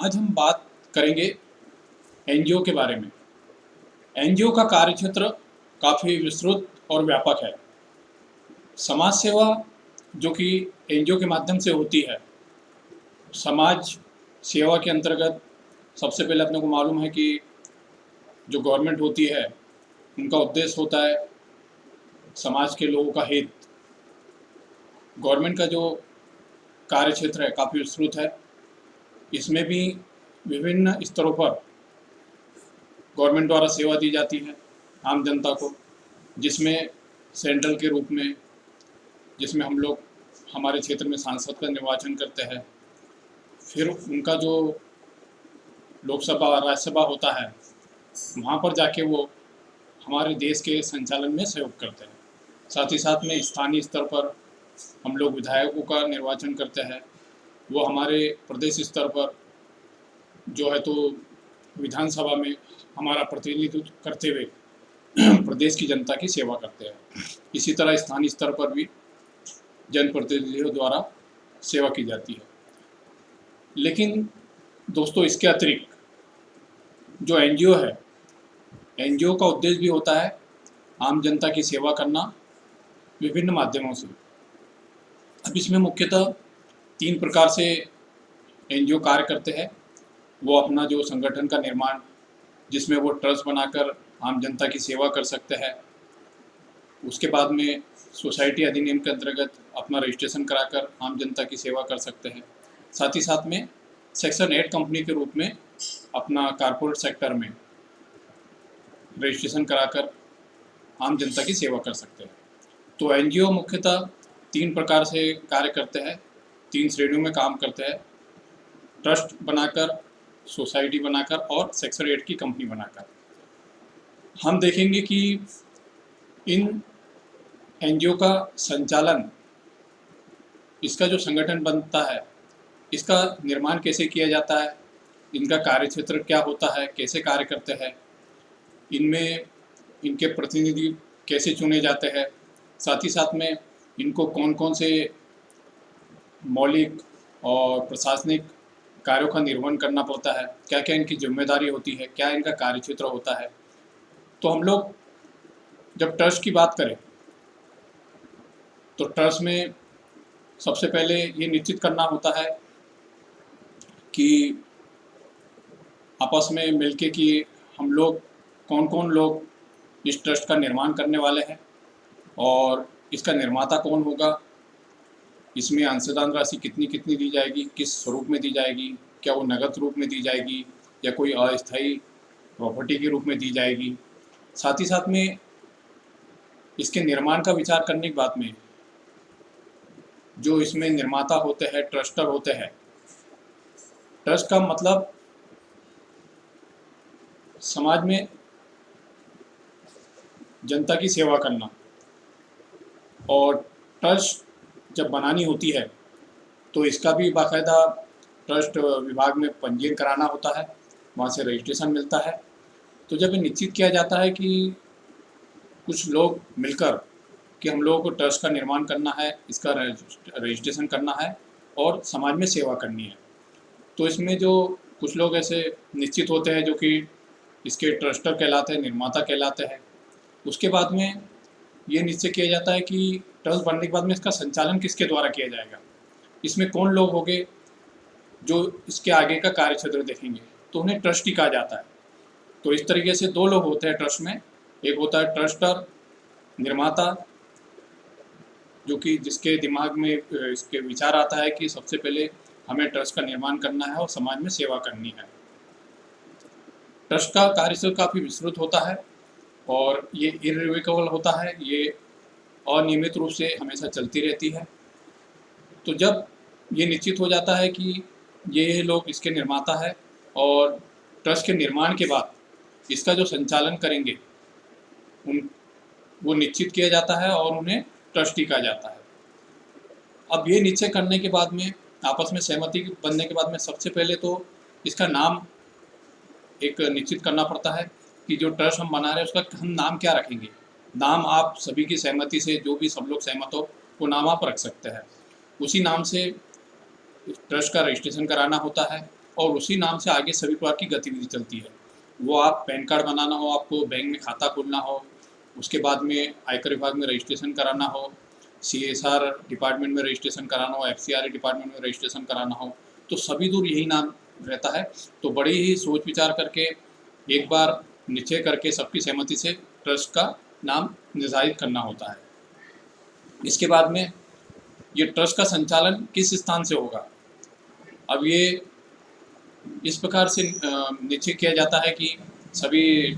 आज हम बात करेंगे एनजीओ के बारे में। एनजीओ का कार्यक्षेत्र काफ़ी विस्तृत और व्यापक है। समाज सेवा जो कि एनजीओ के माध्यम से होती है, समाज सेवा के अंतर्गत सबसे पहले अपने को मालूम है कि जो गवर्नमेंट होती है उनका उद्देश्य होता है समाज के लोगों का हित। गवर्नमेंट का जो कार्यक्षेत्र है काफ़ी विस्तृत है। इसमें भी विभिन्न स्तरों पर गवर्नमेंट द्वारा सेवा दी जाती है आम जनता को, जिसमें सेंट्रल के रूप में, जिसमें हम लोग हमारे क्षेत्र में सांसद का निर्वाचन करते हैं। फिर उनका जो लोकसभा और राज्यसभा होता है, वहाँ पर जाके वो हमारे देश के संचालन में सहयोग करते हैं। साथ ही साथ में स्थानीय स्तर पर हम लोग विधायकों का निर्वाचन करते हैं। वो हमारे प्रदेश स्तर पर जो है तो विधानसभा में हमारा प्रतिनिधित्व करते हुए प्रदेश की जनता की सेवा करते हैं। इसी तरह स्थानीय स्तर पर भी जनप्रतिनिधियों द्वारा सेवा की जाती है। लेकिन दोस्तों, इसके अतिरिक्त जो एनजीओ है, एनजीओ का उद्देश्य भी होता है आम जनता की सेवा करना विभिन्न माध्यमों से। अब इसमें मुख्यतः 3 प्रकार से एनजीओ कार्य करते हैं। वो अपना जो संगठन का निर्माण, जिसमें वो ट्रस्ट बनाकर आम जनता की सेवा कर सकते हैं। उसके बाद में सोसाइटी अधिनियम के अंतर्गत अपना रजिस्ट्रेशन कराकर आम जनता की सेवा कर सकते हैं। साथ ही साथ में सेक्शन 8 कंपनी के रूप में अपना कॉर्पोरेट सेक्टर में रजिस्ट्रेशन कराकर आम जनता की सेवा कर सकते हैं। तो एनजीओ मुख्यतः 3 प्रकार से कार्य करते हैं, 3 श्रेणियों में काम करते हैं: ट्रस्ट बनाकर, सोसाइटी बनाकर और सेक्शन 8 की कंपनी बनाकर। हम देखेंगे कि इन एनजीओ का संचालन, इसका जो संगठन बनता है, इसका निर्माण कैसे किया जाता है, इनका कार्यक्षेत्र क्या होता है, कैसे कार्य करते हैं, इनमें इनके प्रतिनिधि कैसे चुने जाते हैं, साथ ही साथ में इनको कौन कौन से मौलिक और प्रशासनिक कार्यों का निर्वहन करना पड़ता है, क्या क्या इनकी जिम्मेदारी होती है, क्या इनका कार्यक्षेत्र होता है। तो हम लोग जब ट्रस्ट की बात करें तो ट्रस्ट में सबसे पहले ये निश्चित करना होता है कि आपस में मिलके कि हम लोग कौन कौन लोग इस ट्रस्ट का निर्माण करने वाले हैं और इसका निर्माता कौन होगा, इसमें अंशदान राशि कितनी कितनी दी जाएगी, किस स्वरूप में दी जाएगी, क्या वो नगद रूप में दी जाएगी या कोई अस्थायी प्रॉपर्टी के रूप में दी जाएगी। साथ ही साथ में इसके निर्माण का विचार करने के बाद में जो इसमें निर्माता होते हैं, ट्रस्टर होते हैं। ट्रस्ट का मतलब समाज में जनता की सेवा करना, और ट्रस्ट जब बनानी होती है तो इसका भी बाकायदा ट्रस्ट विभाग में पंजीयन कराना होता है, वहाँ से रजिस्ट्रेशन मिलता है। तो जब ये निश्चित किया जाता है कि कुछ लोग मिलकर कि हम लोगों को ट्रस्ट का निर्माण करना है, इसका रजिस्ट्रेशन करना है और समाज में सेवा करनी है, तो इसमें जो कुछ लोग ऐसे निश्चित होते हैं जो कि इसके ट्रस्टर कहलाते हैं, निर्माता कहलाते हैं। उसके बाद में ये निश्चय किया जाता है कि ट्रस्ट बनने के बाद में इसका संचालन किसके द्वारा किया जाएगा, इसमें कौन लोग होंगे जो इसके आगे का कार्यक्षेत्र देखेंगे, तो उन्हें ट्रस्टी कहा जाता है। तो इस तरीके से 2 लोग होते हैं ट्रस्ट में, एक होता है ट्रस्टर, निर्माता, जो कि जिसके दिमाग में इसके विचार आता है कि सबसे पहले हमें ट्रस्ट का निर्माण करना है और समाज में सेवा करनी है। ट्रस्ट का कार्यक्षेत्र काफ़ी विस्तृत होता है और ये इररिवोकेबल होता है, ये अनियमित रूप से हमेशा चलती रहती है। तो जब ये निश्चित हो जाता है कि ये लोग इसके निर्माता है और ट्रस्ट के निर्माण के बाद इसका जो संचालन करेंगे वो निश्चित किया जाता है और उन्हें ट्रस्टी कहा जाता है। अब ये निश्चय करने के बाद में आपस में सहमति बनने के बाद में सबसे पहले तो इसका नाम एक निश्चित करना पड़ता है कि जो ट्रस्ट हम बना रहे हैं उसका हम नाम क्या रखेंगे। नाम आप सभी की सहमति से, जो भी सब लोग सहमत हो, वो नाम आप रख सकते हैं। उसी नाम से ट्रस्ट का रजिस्ट्रेशन कराना होता है और उसी नाम से आगे सभी प्रकार की गतिविधि चलती है। वो आप पैन कार्ड बनाना हो, आपको बैंक में खाता खोलना हो, उसके बाद में आयकर विभाग में रजिस्ट्रेशन कराना हो, CSR डिपार्टमेंट में रजिस्ट्रेशन कराना हो, FCRA डिपार्टमेंट में रजिस्ट्रेशन कराना हो, तो सभी दूर यही नाम रहता है। तो बड़ी ही सोच विचार करके एक बार निश्चय करके सबकी सहमति से ट्रस्ट का नाम निर्धारित करना होता है। इसके बाद में ये ट्रस्ट का संचालन किस स्थान से होगा, अब ये इस प्रकार से निश्चय किया जाता है कि सभी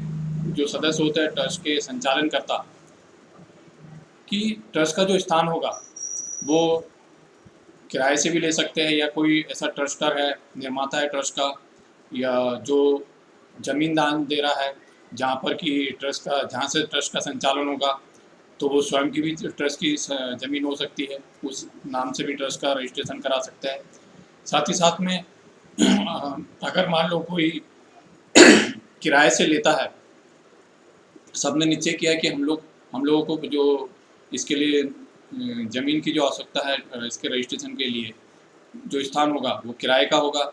जो सदस्य होते हैं ट्रस्ट के संचालन करता, कि ट्रस्ट का जो स्थान होगा वो किराए से भी ले सकते हैं, या कोई ऐसा ट्रस्टर है, निर्माता है ट्रस्ट का, या जो जमीन दान दे रहा है जहाँ पर कि ट्रस्ट का, जहाँ से ट्रस्ट का संचालन होगा, तो वो स्वयं की भी ट्रस्ट की ज़मीन हो सकती है, उस नाम से भी ट्रस्ट का रजिस्ट्रेशन करा सकते हैं। साथ ही साथ में अगर मान लो कोई किराए से लेता है, सबने निश्चय किया कि हम लोगों को जो इसके लिए ज़मीन की जो आवश्यकता है, इसके रजिस्ट्रेशन के लिए जो स्थान होगा वो किराए का होगा,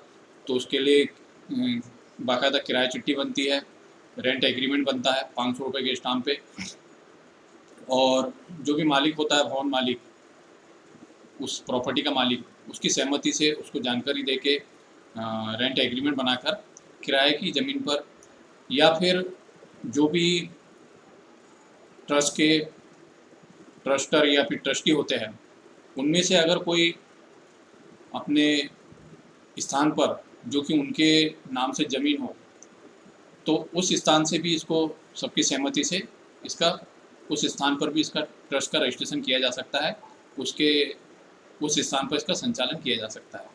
तो उसके लिए बाकायदा किराया चिट्ठी बनती है, रेंट एग्रीमेंट बनता है 500 रुपये के स्टाम्प पे, और जो भी मालिक होता है, भवन मालिक, उस प्रॉपर्टी का मालिक, उसकी सहमति से उसको जानकारी दे के रेंट एग्रीमेंट बनाकर किराए की ज़मीन पर, या फिर जो भी ट्रस्ट के ट्रस्टर या फिर ट्रस्टी होते हैं, उनमें से अगर कोई अपने स्थान पर जो कि उनके नाम से ज़मीन हो, तो उस स्थान से भी इसको सबकी सहमति से इसका उस स्थान पर भी इसका ट्रस्ट का रजिस्ट्रेशन किया जा सकता है, उसके उस स्थान पर इसका संचालन किया जा सकता है।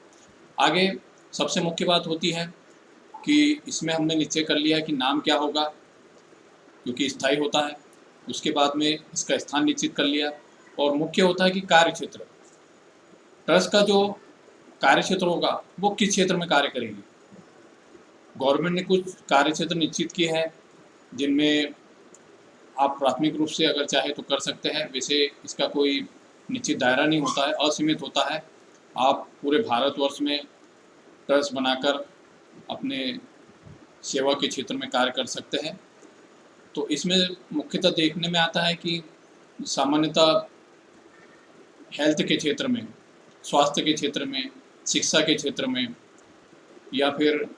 आगे सबसे मुख्य बात होती है कि इसमें हमने निश्चय कर लिया है कि नाम क्या होगा, क्योंकि स्थायी होता है। उसके बाद में इसका स्थान निश्चित कर लिया, और मुख्य होता है कि कार्य क्षेत्र, ट्रस्ट का जो कार्य क्षेत्र होगा वो किस क्षेत्र में कार्य करेगी। गवर्नमेंट ने कुछ कार्य क्षेत्र निश्चित किए हैं, जिनमें आप प्राथमिक रूप से अगर चाहे तो कर सकते हैं, वैसे इसका कोई निश्चित दायरा नहीं होता है, असीमित होता है। आप पूरे भारतवर्ष में ट्रस्ट बनाकर अपने सेवा के क्षेत्र में कार्य कर सकते हैं। तो इसमें मुख्यतः देखने में आता है कि सामान्यतः हेल्थ के क्षेत्र में, स्वास्थ्य के क्षेत्र में, शिक्षा के क्षेत्र में, या फिर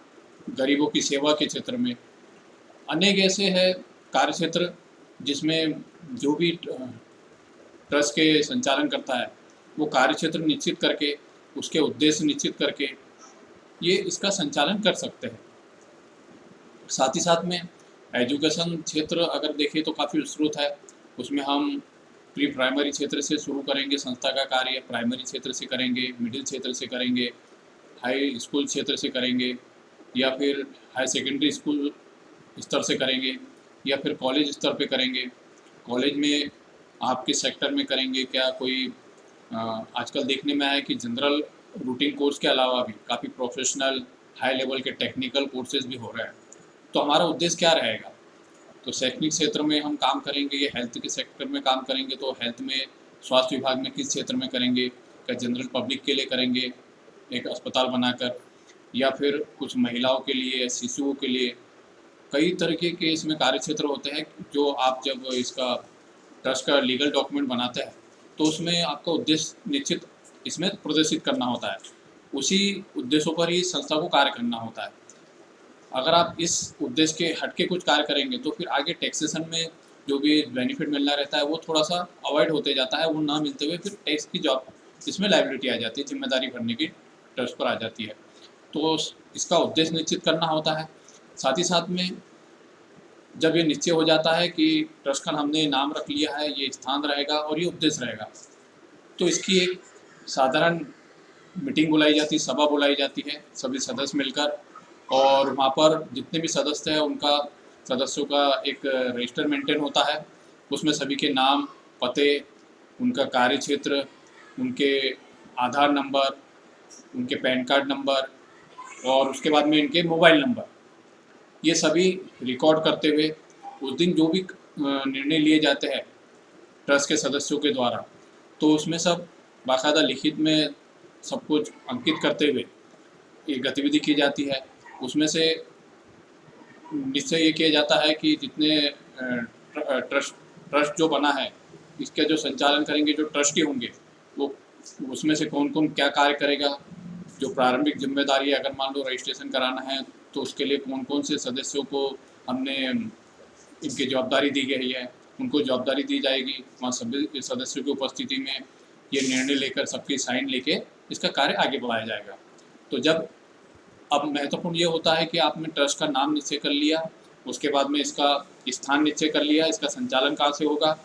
गरीबों की सेवा के क्षेत्र में, अनेक ऐसे हैं कार्य क्षेत्र जिसमें जो भी ट्रस्ट के संचालन करता है वो कार्य क्षेत्र निश्चित करके, उसके उद्देश्य निश्चित करके ये इसका संचालन कर सकते हैं। साथ ही साथ में एजुकेशन क्षेत्र अगर देखें तो काफ़ी विस्तृत है। उसमें हम प्री प्राइमरी क्षेत्र से शुरू करेंगे, संस्था का कार्य प्राइमरी क्षेत्र से करेंगे, मिडिल क्षेत्र से करेंगे, हाई स्कूल क्षेत्र से करेंगे, या फिर हाई सेकेंडरी स्कूल स्तर से करेंगे, या फिर कॉलेज स्तर पे करेंगे। कॉलेज में आपके सेक्टर में करेंगे क्या, कोई आजकल देखने में आया कि जनरल रूटीन कोर्स के अलावा भी काफ़ी प्रोफेशनल हाई लेवल के टेक्निकल कोर्सेज भी हो रहे हैं। तो हमारा उद्देश्य क्या रहेगा, तो शैक्षणिक क्षेत्र में हम काम करेंगे, ये हेल्थ के सेक्टर में काम करेंगे, तो हेल्थ में स्वास्थ्य विभाग में किस क्षेत्र में करेंगे, क्या जनरल पब्लिक के लिए करेंगे एक अस्पताल बनाकर, या फिर कुछ महिलाओं के लिए, शिशुओं के लिए, कई तरीके के इसमें कार्य क्षेत्र होते हैं। जो आप जब इसका ट्रस्ट का लीगल डॉक्यूमेंट बनाते हैं तो उसमें आपका उद्देश्य निश्चित इसमें प्रदर्शित करना होता है, उसी उद्देश्यों पर ही संस्था को कार्य करना होता है। अगर आप इस उद्देश्य के हटके कुछ कार्य करेंगे तो फिर आगे टैक्सेशन में जो भी बेनिफिट मिलना रहता है वो थोड़ा सा अवॉइड होते जाता है, वो ना मिलते हुए फिर टैक्स की जॉब इसमें लायबिलिटी आ जाती है, जिम्मेदारी भरने की ट्रस्ट पर आ जाती है। तो इसका उद्देश्य निश्चित करना होता है। साथ ही साथ में जब ये निश्चय हो जाता है कि ट्रस्ट का हमने नाम रख लिया है, ये स्थान रहेगा और ये उद्देश्य रहेगा, तो इसकी एक साधारण मीटिंग बुलाई जाती है, सभा बुलाई जाती है सभी सदस्य मिलकर, और वहाँ पर जितने भी सदस्य हैं उनका सदस्यों का एक रजिस्टर मेंटेन होता है। उसमें सभी के नाम, पते, उनका कार्य क्षेत्र, उनके आधार नंबर, उनके पैन कार्ड नंबर, और उसके बाद में इनके मोबाइल नंबर, ये सभी रिकॉर्ड करते हुए उस दिन जो भी निर्णय लिए जाते हैं ट्रस्ट के सदस्यों के द्वारा, तो उसमें सब बाकायदा लिखित में सब कुछ अंकित करते हुए ये गतिविधि की जाती है। उसमें से निश्चय ये किया जाता है कि जितने ट्रस्ट ट्रस्ट जो बना है, इसके जो संचालन करेंगे जो ट्रस्टी होंगे, वो उसमें से कौन कौन क्या कार्य करेगा, जो प्रारंभिक जिम्मेदारी अगर मान लो रजिस्ट्रेशन कराना है तो उसके लिए कौन कौन से सदस्यों को हमने इनकी जवाबदारी दी गई है, उनको जवाबदारी दी जाएगी। वहाँ सभी सदस्यों की उपस्थिति में ये निर्णय लेकर सबकी साइन लेके इसका कार्य आगे बढ़ाया जाएगा। तो जब अब महत्वपूर्ण ये होता है कि आपने ट्रस्ट का नाम निश्चय कर लिया, उसके बाद में इसका स्थान निश्चय कर लिया, इसका संचालन कहाँ से होगा,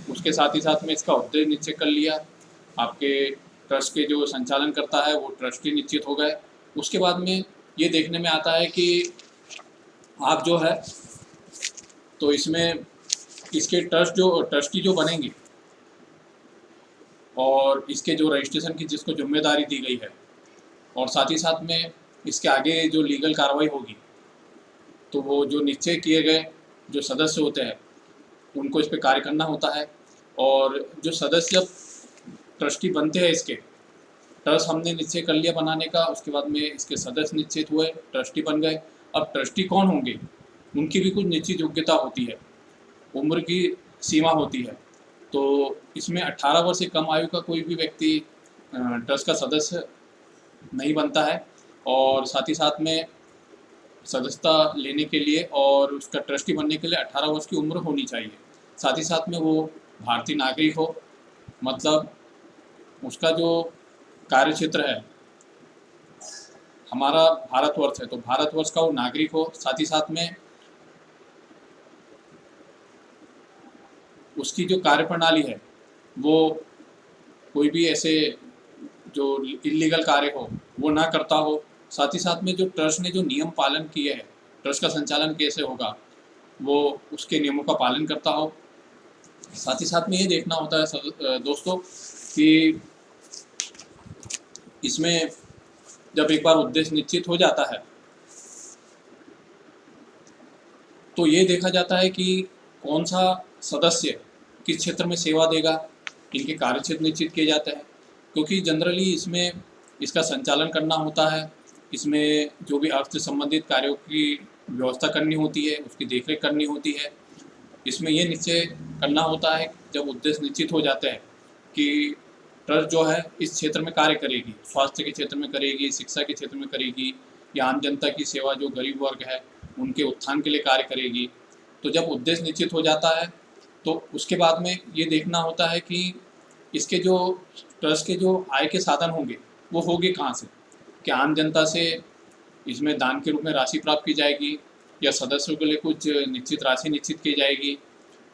उसके साथ ही साथ में इसका उद्देश्य निश्चय कर लिया, आपके ट्रस्ट के जो संचालन करता है वो ट्रस्टी निश्चित हो गए। उसके बाद में ये देखने में आता है कि आप जो है तो इसमें इसके ट्रस्टी जो बनेंगे और इसके जो रजिस्ट्रेशन की जिसको जिम्मेदारी दी गई है, और साथ ही साथ में इसके आगे जो लीगल कार्रवाई होगी, तो वो जो निश्चय किए गए जो सदस्य होते हैं उनको इस पर कार्य करना होता है। और जो सदस्य ट्रस्टी बनते हैं, इसके ट्रस्ट हमने निश्चय कर लिया बनाने का, उसके बाद में इसके सदस्य निश्चित हुए, ट्रस्टी बन गए। अब ट्रस्टी कौन होंगे, उनकी भी कुछ निश्चित योग्यता होती है, उम्र की सीमा होती है। तो इसमें 18 वर्ष से कम आयु का कोई भी व्यक्ति ट्रस्ट का सदस्य नहीं बनता है, और साथ ही साथ में सदस्यता लेने के लिए और उसका ट्रस्टी बनने के लिए 18 वर्ष की उम्र होनी चाहिए। साथ ही साथ में वो भारतीय नागरिक हो, मतलब उसका जो कार्य क्षेत्र है हमारा भारतवर्ष है, तो भारतवर्ष का वो नागरिक हो। साथ ही साथ में उसकी जो कार्यप्रणाली है वो कोई भी ऐसे जो इलीगल कार्य हो वो ना करता हो। साथ ही साथ में जो ट्रस्ट ने जो नियम पालन किए हैं, ट्रस्ट का संचालन कैसे होगा, वो उसके नियमों का पालन करता हो। साथ ही साथ में ये देखना होता है दोस्तों कि इसमें जब एक बार उद्देश्य निश्चित हो जाता है तो ये देखा जाता है कि कौन सा सदस्य किस क्षेत्र में सेवा देगा, इनके कार्य क्षेत्र निश्चित किए जाते हैं। क्योंकि जनरली इसमें इसका संचालन करना होता है, इसमें जो भी अर्थ से संबंधित कार्यों की व्यवस्था करनी होती है, उसकी देखरेख करनी होती है। इसमें ये निश्चय करना होता है जब उद्देश्य निश्चित हो जाते हैं कि ट्रस्ट जो है इस क्षेत्र में कार्य करेगी, स्वास्थ्य के क्षेत्र में करेगी, शिक्षा के क्षेत्र में करेगी, या आम जनता की सेवा जो गरीब वर्ग है उनके उत्थान के लिए कार्य करेगी। तो जब उद्देश्य निश्चित हो जाता है तो उसके बाद में ये देखना होता है कि इसके जो ट्रस्ट के जो आय के साधन होंगे वो होंगे कहाँ से, क्या आम जनता से इसमें दान के रूप में राशि प्राप्त की जाएगी, या सदस्यों के लिए कुछ निश्चित राशि निश्चित की जाएगी,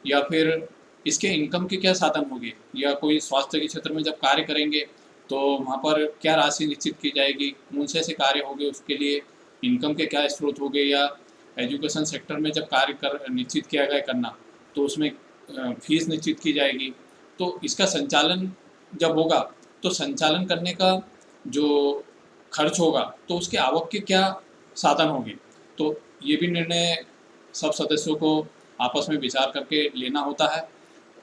या फिर इसके इनकम के क्या साधन होंगे, या कोई स्वास्थ्य के क्षेत्र में जब कार्य करेंगे तो वहाँ पर क्या राशि निश्चित की जाएगी, कौन से ऐसे कार्य होंगे उसके लिए इनकम के क्या स्रोत होंगे, या एजुकेशन सेक्टर में जब कार्य कर निश्चित किया गया करना तो उसमें फीस निश्चित की जाएगी। तो इसका संचालन जब होगा तो संचालन करने का जो खर्च होगा तो उसके आवक के क्या साधन होंगे, तो ये भी निर्णय सब सदस्यों को आपस में विचार करके लेना होता है।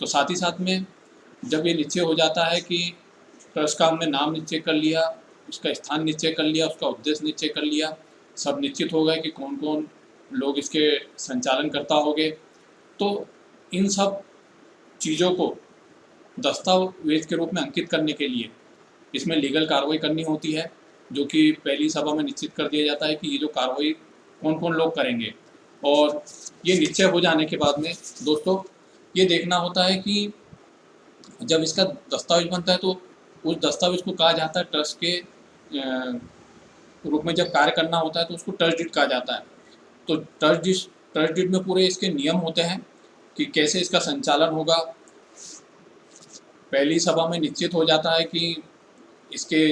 तो साथ ही साथ में जब ये निश्चय हो जाता है कि ट्रस्ट का हमने नाम निश्चय कर लिया, उसका स्थान निश्चय कर लिया, उसका उद्देश्य निश्चय कर लिया, सब निश्चित हो गए कि कौन कौन लोग इसके संचालन करता होंगे, तो इन सब चीज़ों को दस्तावेज के रूप में अंकित करने के लिए इसमें लीगल कार्रवाई करनी होती है, जो कि पहली सभा में निश्चित कर दिया जाता है कि ये जो कार्रवाई कौन कौन लोग करेंगे। और ये निश्चय हो जाने के बाद में दोस्तों ये देखना होता है कि जब इसका दस्तावेज बनता है तो उस दस्तावेज को कहा जाता है ट्रस्ट के रूप में जब कार्य करना होता है तो उसको ट्रस्ट डीड कहा जाता है। तो ट्रस्ट डीड में पूरे इसके नियम होते हैं कि कैसे इसका संचालन होगा। पहली सभा में निश्चित हो जाता है कि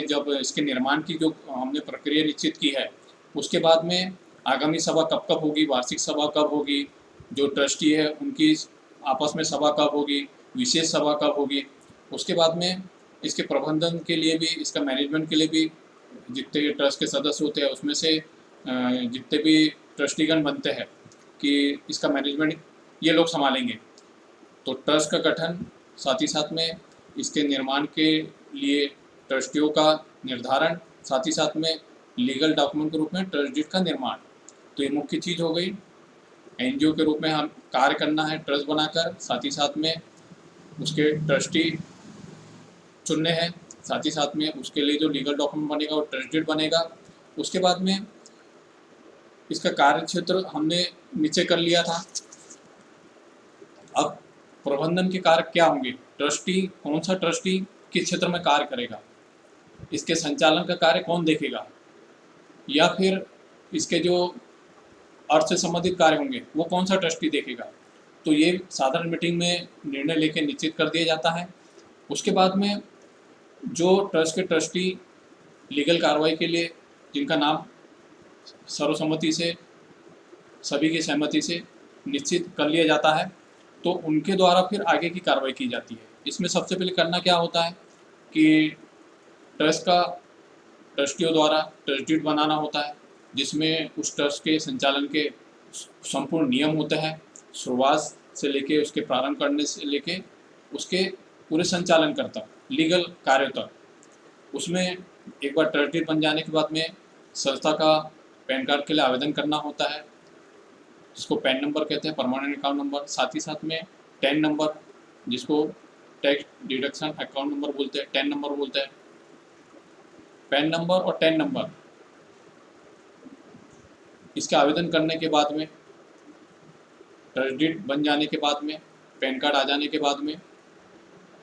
जब इसके निर्माण की जो हमने प्रक्रिया निश्चित की है, उसके बाद में आगामी सभा कब कब होगी, वार्षिक सभा कब होगी, जो ट्रस्टी है उनकी आपस में सभा कब होगी, विशेष सभा कब होगी, उसके बाद में इसके प्रबंधन के लिए भी, इसका मैनेजमेंट के लिए भी जितने ट्रस्ट के सदस्य होते हैं उसमें से जितने भी ट्रस्टीगण बनते हैं कि इसका मैनेजमेंट ये लोग संभालेंगे। तो ट्रस्ट का गठन, साथ ही साथ में इसके निर्माण के लिए ट्रस्टियों का निर्धारण, साथ ही साथ में लीगल डॉक्यूमेंट के रूप में ट्रस्ट डीड का निर्माण। तो ये मुख्य चीज़ हो गई। एनजीओ के रूप में हम कार्य करना है ट्रस्ट बनाकर, साथ ही साथ में उसके ट्रस्टी चुनने हैं, साथ ही साथ में उसके लिए जो लीगल डॉक्यूमेंट बनेगा वो ट्रस्ट डीड बनेगा। उसके बाद में इसका कार्य क्षेत्र हमने नीचे कर लिया था। अब प्रबंधन के कार्य क्या होंगे, ट्रस्टी कौन सा ट्रस्टी किस क्षेत्र में कार्य करेगा, इसके संचालन का कार्य कौन देखेगा, या फिर इसके जो अर्थ से संबंधित कार्य होंगे वो कौन सा ट्रस्टी देखेगा। तो ये साधारण मीटिंग में निर्णय लेकर निश्चित कर दिया जाता है। उसके बाद में जो ट्रस्ट के ट्रस्टी लीगल कार्रवाई के लिए जिनका नाम सर्वसम्मति से, सभी की सहमति से निश्चित कर लिया जाता है, तो उनके द्वारा फिर आगे की कार्रवाई की जाती है। इसमें सबसे पहले करना क्या होता है कि ट्रस्ट का ट्रस्टियों द्वारा ट्रस्ट डीड बनाना होता है, जिसमें उस ट्रस्ट के संचालन के संपूर्ण नियम होते हैं, शुरुआत से लेके उसके प्रारंभ करने से लेके उसके पूरे संचालन तक, लीगल कार्य तक। उसमें एक बार ट्रस्ट डीड बन जाने के बाद में संस्था का पैन कार्ड के लिए आवेदन करना होता है, जिसको पैन नंबर कहते हैं, परमानेंट अकाउंट नंबर, साथ ही साथ में टैन नंबर, जिसको टैक्स डिडक्शन अकाउंट नंबर बोलते हैं, टैन नंबर बोलते हैं। पैन नंबर और टैन नंबर इसके आवेदन करने के बाद में, ट्रस्ट डीड बन जाने के बाद में, पैन कार्ड आ जाने के बाद में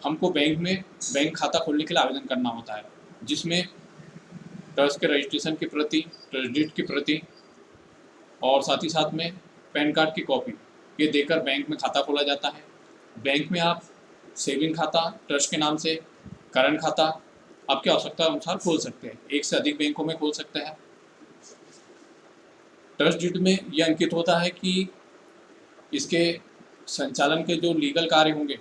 हमको बैंक में बैंक खाता खोलने के लिए आवेदन करना होता है, जिसमें ट्रस्ट के रजिस्ट्रेशन की प्रति, ट्रस्ट डीड की प्रति और साथ ही साथ में पैन कार्ड की कॉपी ये देकर बैंक में खाता खोला जाता है। बैंक में आप सेविंग खाता ट्रस्ट के नाम से, करंट खाता आपकी आवश्यकता अनुसार खोल सकते हैं, एक से अधिक बैंकों में खोल सकते हैं। ट्रस्ट डीड में यह अंकित होता है कि इसके संचालन के जो लीगल कार्य होंगे,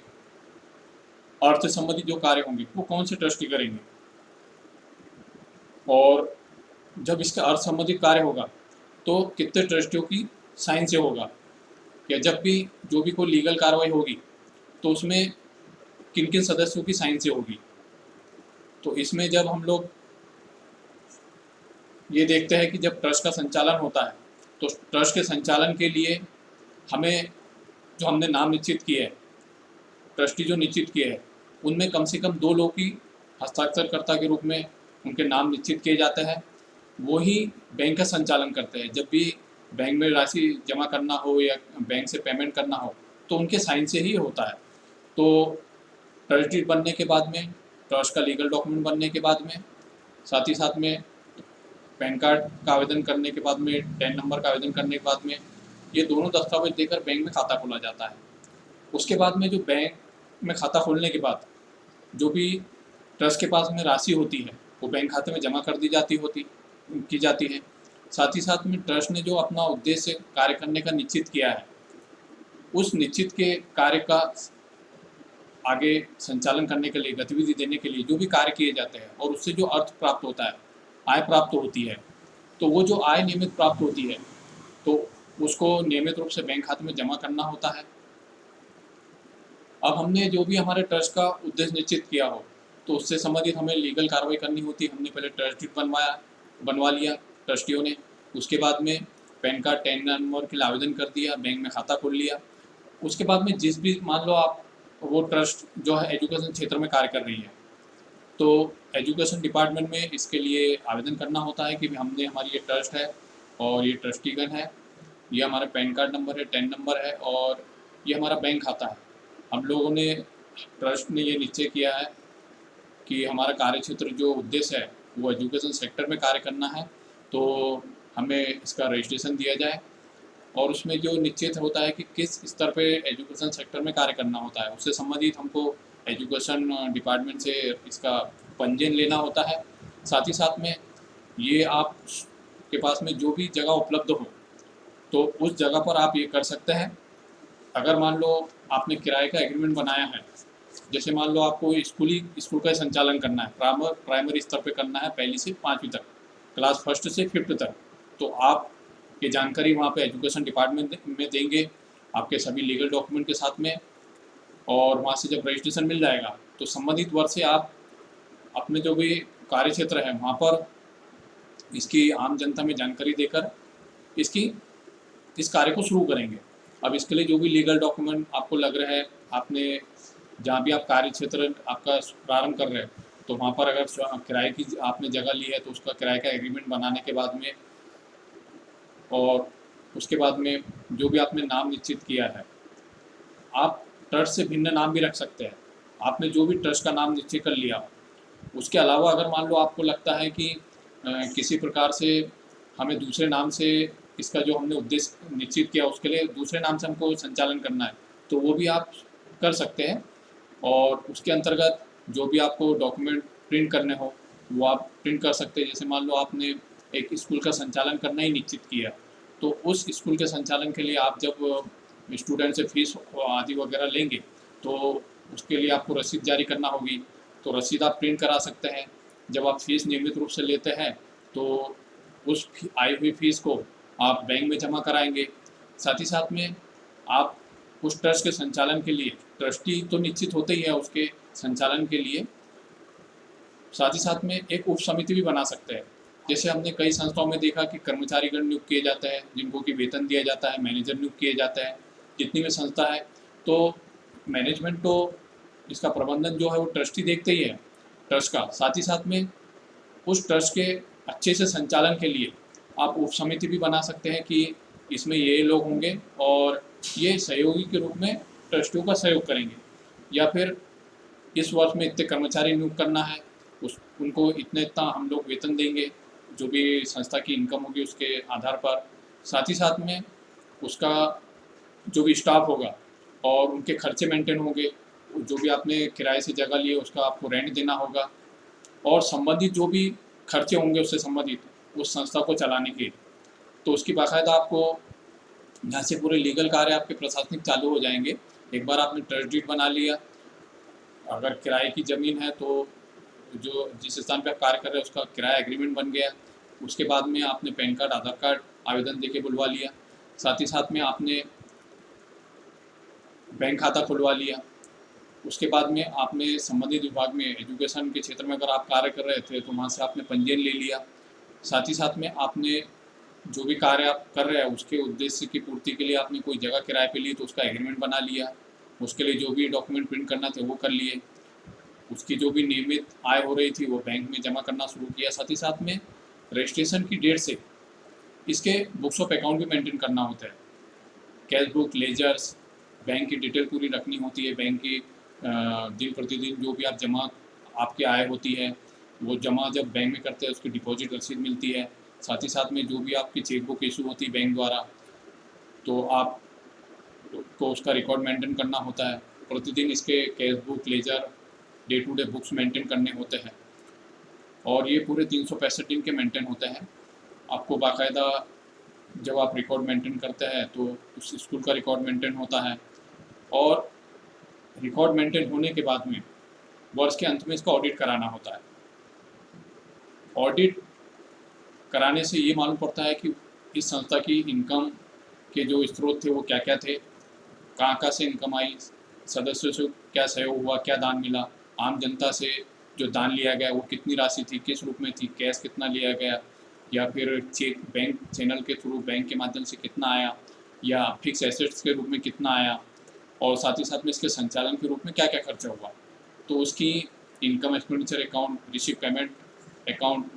अर्थ से संबंधित जो कार्य होंगे वो कौन से ट्रस्टी करेंगे, और जब इसका अर्थ संबंधित कार्य होगा तो कितने ट्रस्टियों की साइन से होगा, या जब भी जो भी कोई लीगल कार्रवाई होगी तो उसमें किन किन सदस्यों की साइन से होगी। तो इसमें जब हम लोग ये देखते हैं कि जब ट्रस्ट का संचालन होता है तो ट्रस्ट के संचालन के लिए हमें जो हमने नाम निश्चित किए हैं, ट्रस्टी जो निश्चित किए हैं, उनमें कम से कम 2 लोग की हस्ताक्षरकर्ता के रूप में उनके नाम निश्चित किए जाते हैं। वो ही बैंक का संचालन करते हैं। जब भी बैंक में राशि जमा करना हो या बैंक से पेमेंट करना हो तो उनके साइन से ही होता है। तो ट्रस्ट डीड बनने के बाद में, ट्रस्ट का लीगल डॉक्यूमेंट बनने के बाद में, साथ ही साथ में पैन कार्ड का आवेदन करने के बाद में, टैन नंबर का आवेदन करने के बाद में, ये दोनों दस्तावेज देकर बैंक में खाता खोला जाता है। उसके बाद में जो बैंक में खाता खोलने के बाद जो भी ट्रस्ट के पास में राशि होती है वो बैंक खाते में जमा कर दी की जाती है। साथ ही साथ में ट्रस्ट ने जो अपना उद्देश्य कार्य करने का निश्चित किया है, उस निश्चित के कार्य का आगे संचालन करने के लिए, गतिविधि देने के लिए जो भी कार्य किए जाते हैं और उससे जो अर्थ प्राप्त होता है, आय प्राप्त होती है, तो वो जो आय नियमित प्राप्त होती है तो उसको नियमित रूप से बैंक खाते में जमा करना होता है। अब हमने जो भी हमारे ट्रस्ट का उद्देश्य निश्चित किया हो तो उससे संबंधित हमें लीगल कार्रवाई करनी होती है। हमने पहले ट्रस्ट डीड बनवा लिया ट्रस्टियों ने, उसके बाद में पैन कार्ड, टैन नंबर के लिए आवेदन कर दिया, बैंक में खाता खोल लिया। उसके बाद में जिस भी, मान लो आप वो ट्रस्ट जो है एजुकेशन क्षेत्र में कार्य कर रही है, तो एजुकेशन डिपार्टमेंट में इसके लिए आवेदन करना होता है कि हमने, हमारी ये ट्रस्ट है और ये ट्रस्टीगण है, ये हमारा पैन कार्ड नंबर है, टैन नंबर है और ये हमारा बैंक खाता है। हम लोगों ने, ट्रस्ट ने ये निश्चय किया है कि हमारा कार्यक्षेत्र जो उद्देश्य है वो एजुकेशन सेक्टर में कार्य करना है, तो हमें इसका रजिस्ट्रेशन दिया जाए। और उसमें जो निश्चित होता है कि किस स्तर पे एजुकेशन सेक्टर में कार्य करना होता है, उससे संबंधित हमको एजुकेशन डिपार्टमेंट से इसका पंजीयन लेना होता है। साथ ही साथ में ये आप के पास में जो भी जगह उपलब्ध हो तो उस जगह पर आप ये कर सकते हैं। अगर मान लो आपने किराए का एग्रीमेंट बनाया है, जैसे मान लो आपको स्कूल का संचालन करना है, प्राइमरी स्तर पे करना है, 1 से 5वीं तक, क्लास 1 से 5th तक, तो आप ये जानकारी वहाँ पे एजुकेशन डिपार्टमेंट में देंगे आपके सभी लीगल डॉक्यूमेंट के साथ में, और वहाँ से जब रजिस्ट्रेशन मिल जाएगा तो संबंधित वर्ष से आप अपने जो भी कार्य क्षेत्र है वहाँ पर इसकी आम जनता में जानकारी देकर इसकी इस कार्य को शुरू करेंगे। अब इसके लिए जो भी लीगल डॉक्यूमेंट आपको लग रहा है, आपने जहाँ भी आप कार्य क्षेत्र आपका प्रारंभ कर रहे हैं, तो वहाँ पर अगर किराए की आपने जगह ली है तो उसका किराए का एग्रीमेंट बनाने के बाद में, और उसके बाद में जो भी आपने नाम निश्चित किया है, आप ट्रस्ट से भिन्न नाम भी रख सकते हैं। आपने जो भी ट्रस्ट का नाम निश्चित कर लिया, उसके अलावा अगर मान लो आपको लगता है कि किसी प्रकार से हमें दूसरे नाम से इसका जो हमने उद्देश्य निश्चित किया उसके लिए दूसरे नाम से हमको संचालन करना है, तो वो भी आप कर सकते हैं। और उसके अंतर्गत जो भी आपको डॉक्यूमेंट प्रिंट करने हो वो आप प्रिंट कर सकते हैं। जैसे मान लो आपने एक स्कूल का संचालन करना ही निश्चित किया, तो उस स्कूल के संचालन के लिए आप जब स्टूडेंट से फीस आदि वगैरह लेंगे तो उसके लिए आपको रसीद जारी करना होगी, तो रसीद आप प्रिंट करा सकते हैं। जब आप फीस नियमित रूप से लेते हैं तो उस आई हुई फीस को आप बैंक में जमा कराएंगे। साथ ही साथ में आप उस ट्रस्ट के संचालन के लिए, ट्रस्टी तो निश्चित होते ही है उसके संचालन के लिए, साथ ही साथ में एक उप समिति भी बना सकते हैं। जैसे हमने कई संस्थाओं में देखा कि कर्मचारीगण नियुक्त किए जाते हैं जिनको कि वेतन दिया जाता है, मैनेजर नियुक्त किए जाते हैं। जितनी भी संस्था है तो मैनेजमेंट तो इसका प्रबंधन जो है वो ट्रस्टी देखते ही है ट्रस्ट का। साथ ही साथ में उस ट्रस्ट के अच्छे से संचालन के लिए आप उप समिति भी बना सकते हैं कि इसमें ये लोग होंगे और ये सहयोगी के रूप में ट्रस्टियों का सहयोग करेंगे, या फिर इस वर्ष में इतने कर्मचारी नियुक्त करना है, उस उनको इतना हम लोग वेतन देंगे, जो भी संस्था की इनकम होगी उसके आधार पर। साथ ही साथ में उसका जो भी स्टाफ होगा और उनके खर्चे मेंटेन होंगे, जो भी आपने किराए से जगह ली है उसका आपको रेंट देना होगा, और संबंधित जो भी खर्चे होंगे उससे संबंधित उस संस्था को चलाने के, तो उसकी बाकायदा आपको यहाँ से पूरे लीगल कार्य आपके प्रशासनिक चालू हो जाएंगे। एक बार आपने ट्रस्ट डीड बना लिया, अगर किराए की ज़मीन है तो जो जिस स्थान पे आप कार्य कर रहे हैं उसका किराया एग्रीमेंट बन गया। उसके बाद में आपने पैन कार्ड, आधार कार्ड आवेदन देके बुलवा लिया। साथ ही साथ में आपने बैंक खाता खुलवा लिया। उसके बाद में आपने संबंधित विभाग में एजुकेशन के क्षेत्र में अगर आप कार्य कर रहे थे तो वहाँ से आपने पंजीयन ले लिया। साथ ही साथ में आपने जो भी कार्य आप कर रहे हैं उसके उद्देश्य की पूर्ति के लिए आपने कोई जगह किराए पे ली तो उसका एग्रीमेंट बना लिया। उसके लिए जो भी डॉक्यूमेंट प्रिंट करना थे वो कर लिए। उसकी जो भी नियमित आय हो रही थी वो बैंक में जमा करना शुरू किया। साथ ही साथ में रजिस्ट्रेशन की डेट से इसके बुक्स ऑफ अकाउंट भी मेंटेन करना होता है। कैश बुक, लेजर्स, बैंक की डिटेल पूरी रखनी होती है। बैंक की दिन प्रतिदिन जो भी आप जमा आपकी आय होती है वो जमा जब बैंक में करते हैं उसकी डिपॉजिट रसीद मिलती है। साथ ही साथ में जो भी आपकी चेकबुक इशू होती है बैंक द्वारा तो आप को उसका रिकॉर्ड मेंटेन करना होता है। प्रतिदिन इसके cash book, ledger, day to day books maintain करने होते हैं और ये पूरे 365 दिन के मेंटेन होते हैं। आपको बाकायदा जब आप रिकॉर्ड मेंटेन करते हैं तो उस स्कूल का रिकॉर्ड मेंटेन होता है, और रिकॉर्ड मेंटेन होने के बाद में वर्ष के अंत में इसका ऑडिट कराना होता है। ऑडिट कराने से ये मालूम पड़ता है कि इस संस्था की इनकम के जो स्रोत थे वो क्या क्या थे, कहाँ से इनकम आई, सदस्यों से क्या सहयोग हुआ, क्या दान मिला, आम जनता से जो दान लिया गया वो कितनी राशि थी, किस रूप में थी, कैश कितना लिया गया, या फिर चेक बैंक चैनल के थ्रू बैंक के माध्यम से कितना आया, या फिक्स एसेट्स के रूप में कितना आया, और साथ ही साथ में इसके संचालन के रूप में क्या क्या खर्चा हुआ। तो उसकी income expenditure account, receive payment account,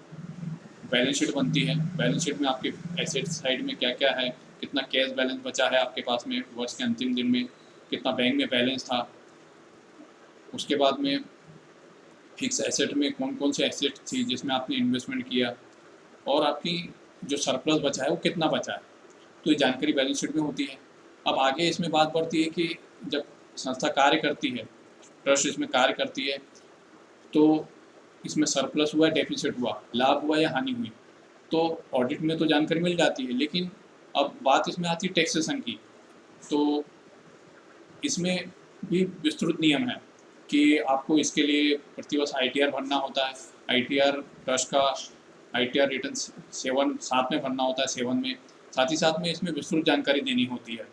balance sheet बनती है। बैलेंस शीट में आपके एसेट्स साइड में क्या क्या है, कितना कैश बैलेंस बचा है आपके पास में वर्ष के अंतिम दिन में, कितना बैंक में बैलेंस था। उसके बाद में फिक्स एसेट में कौन कौन से एसेट थी जिसमें आपने इन्वेस्टमेंट किया, और आपकी जो सरप्लस बचा है वो कितना बचा है, तो ये जानकारी बैलेंस शीट में होती है। अब आगे इसमें बात बढ़ती है कि जब संस्था कार्य करती है, ट्रस्ट इसमें कार्य करती है, तो इसमें सरप्लस हुआ, डेफिसिट हुआ, लाभ हुआ या हानि हुई, तो ऑडिट में तो जानकारी मिल जाती है। लेकिन अब बात इसमें आती है टैक्सेशन की, तो इसमें भी विस्तृत नियम है कि आपको इसके लिए प्रतिवर्ष ITR भरना होता है। ITR ट्रस्ट का ITR रिटर्न 7 में भरना होता है, 7 में। साथ ही साथ में इसमें विस्तृत जानकारी देनी होती है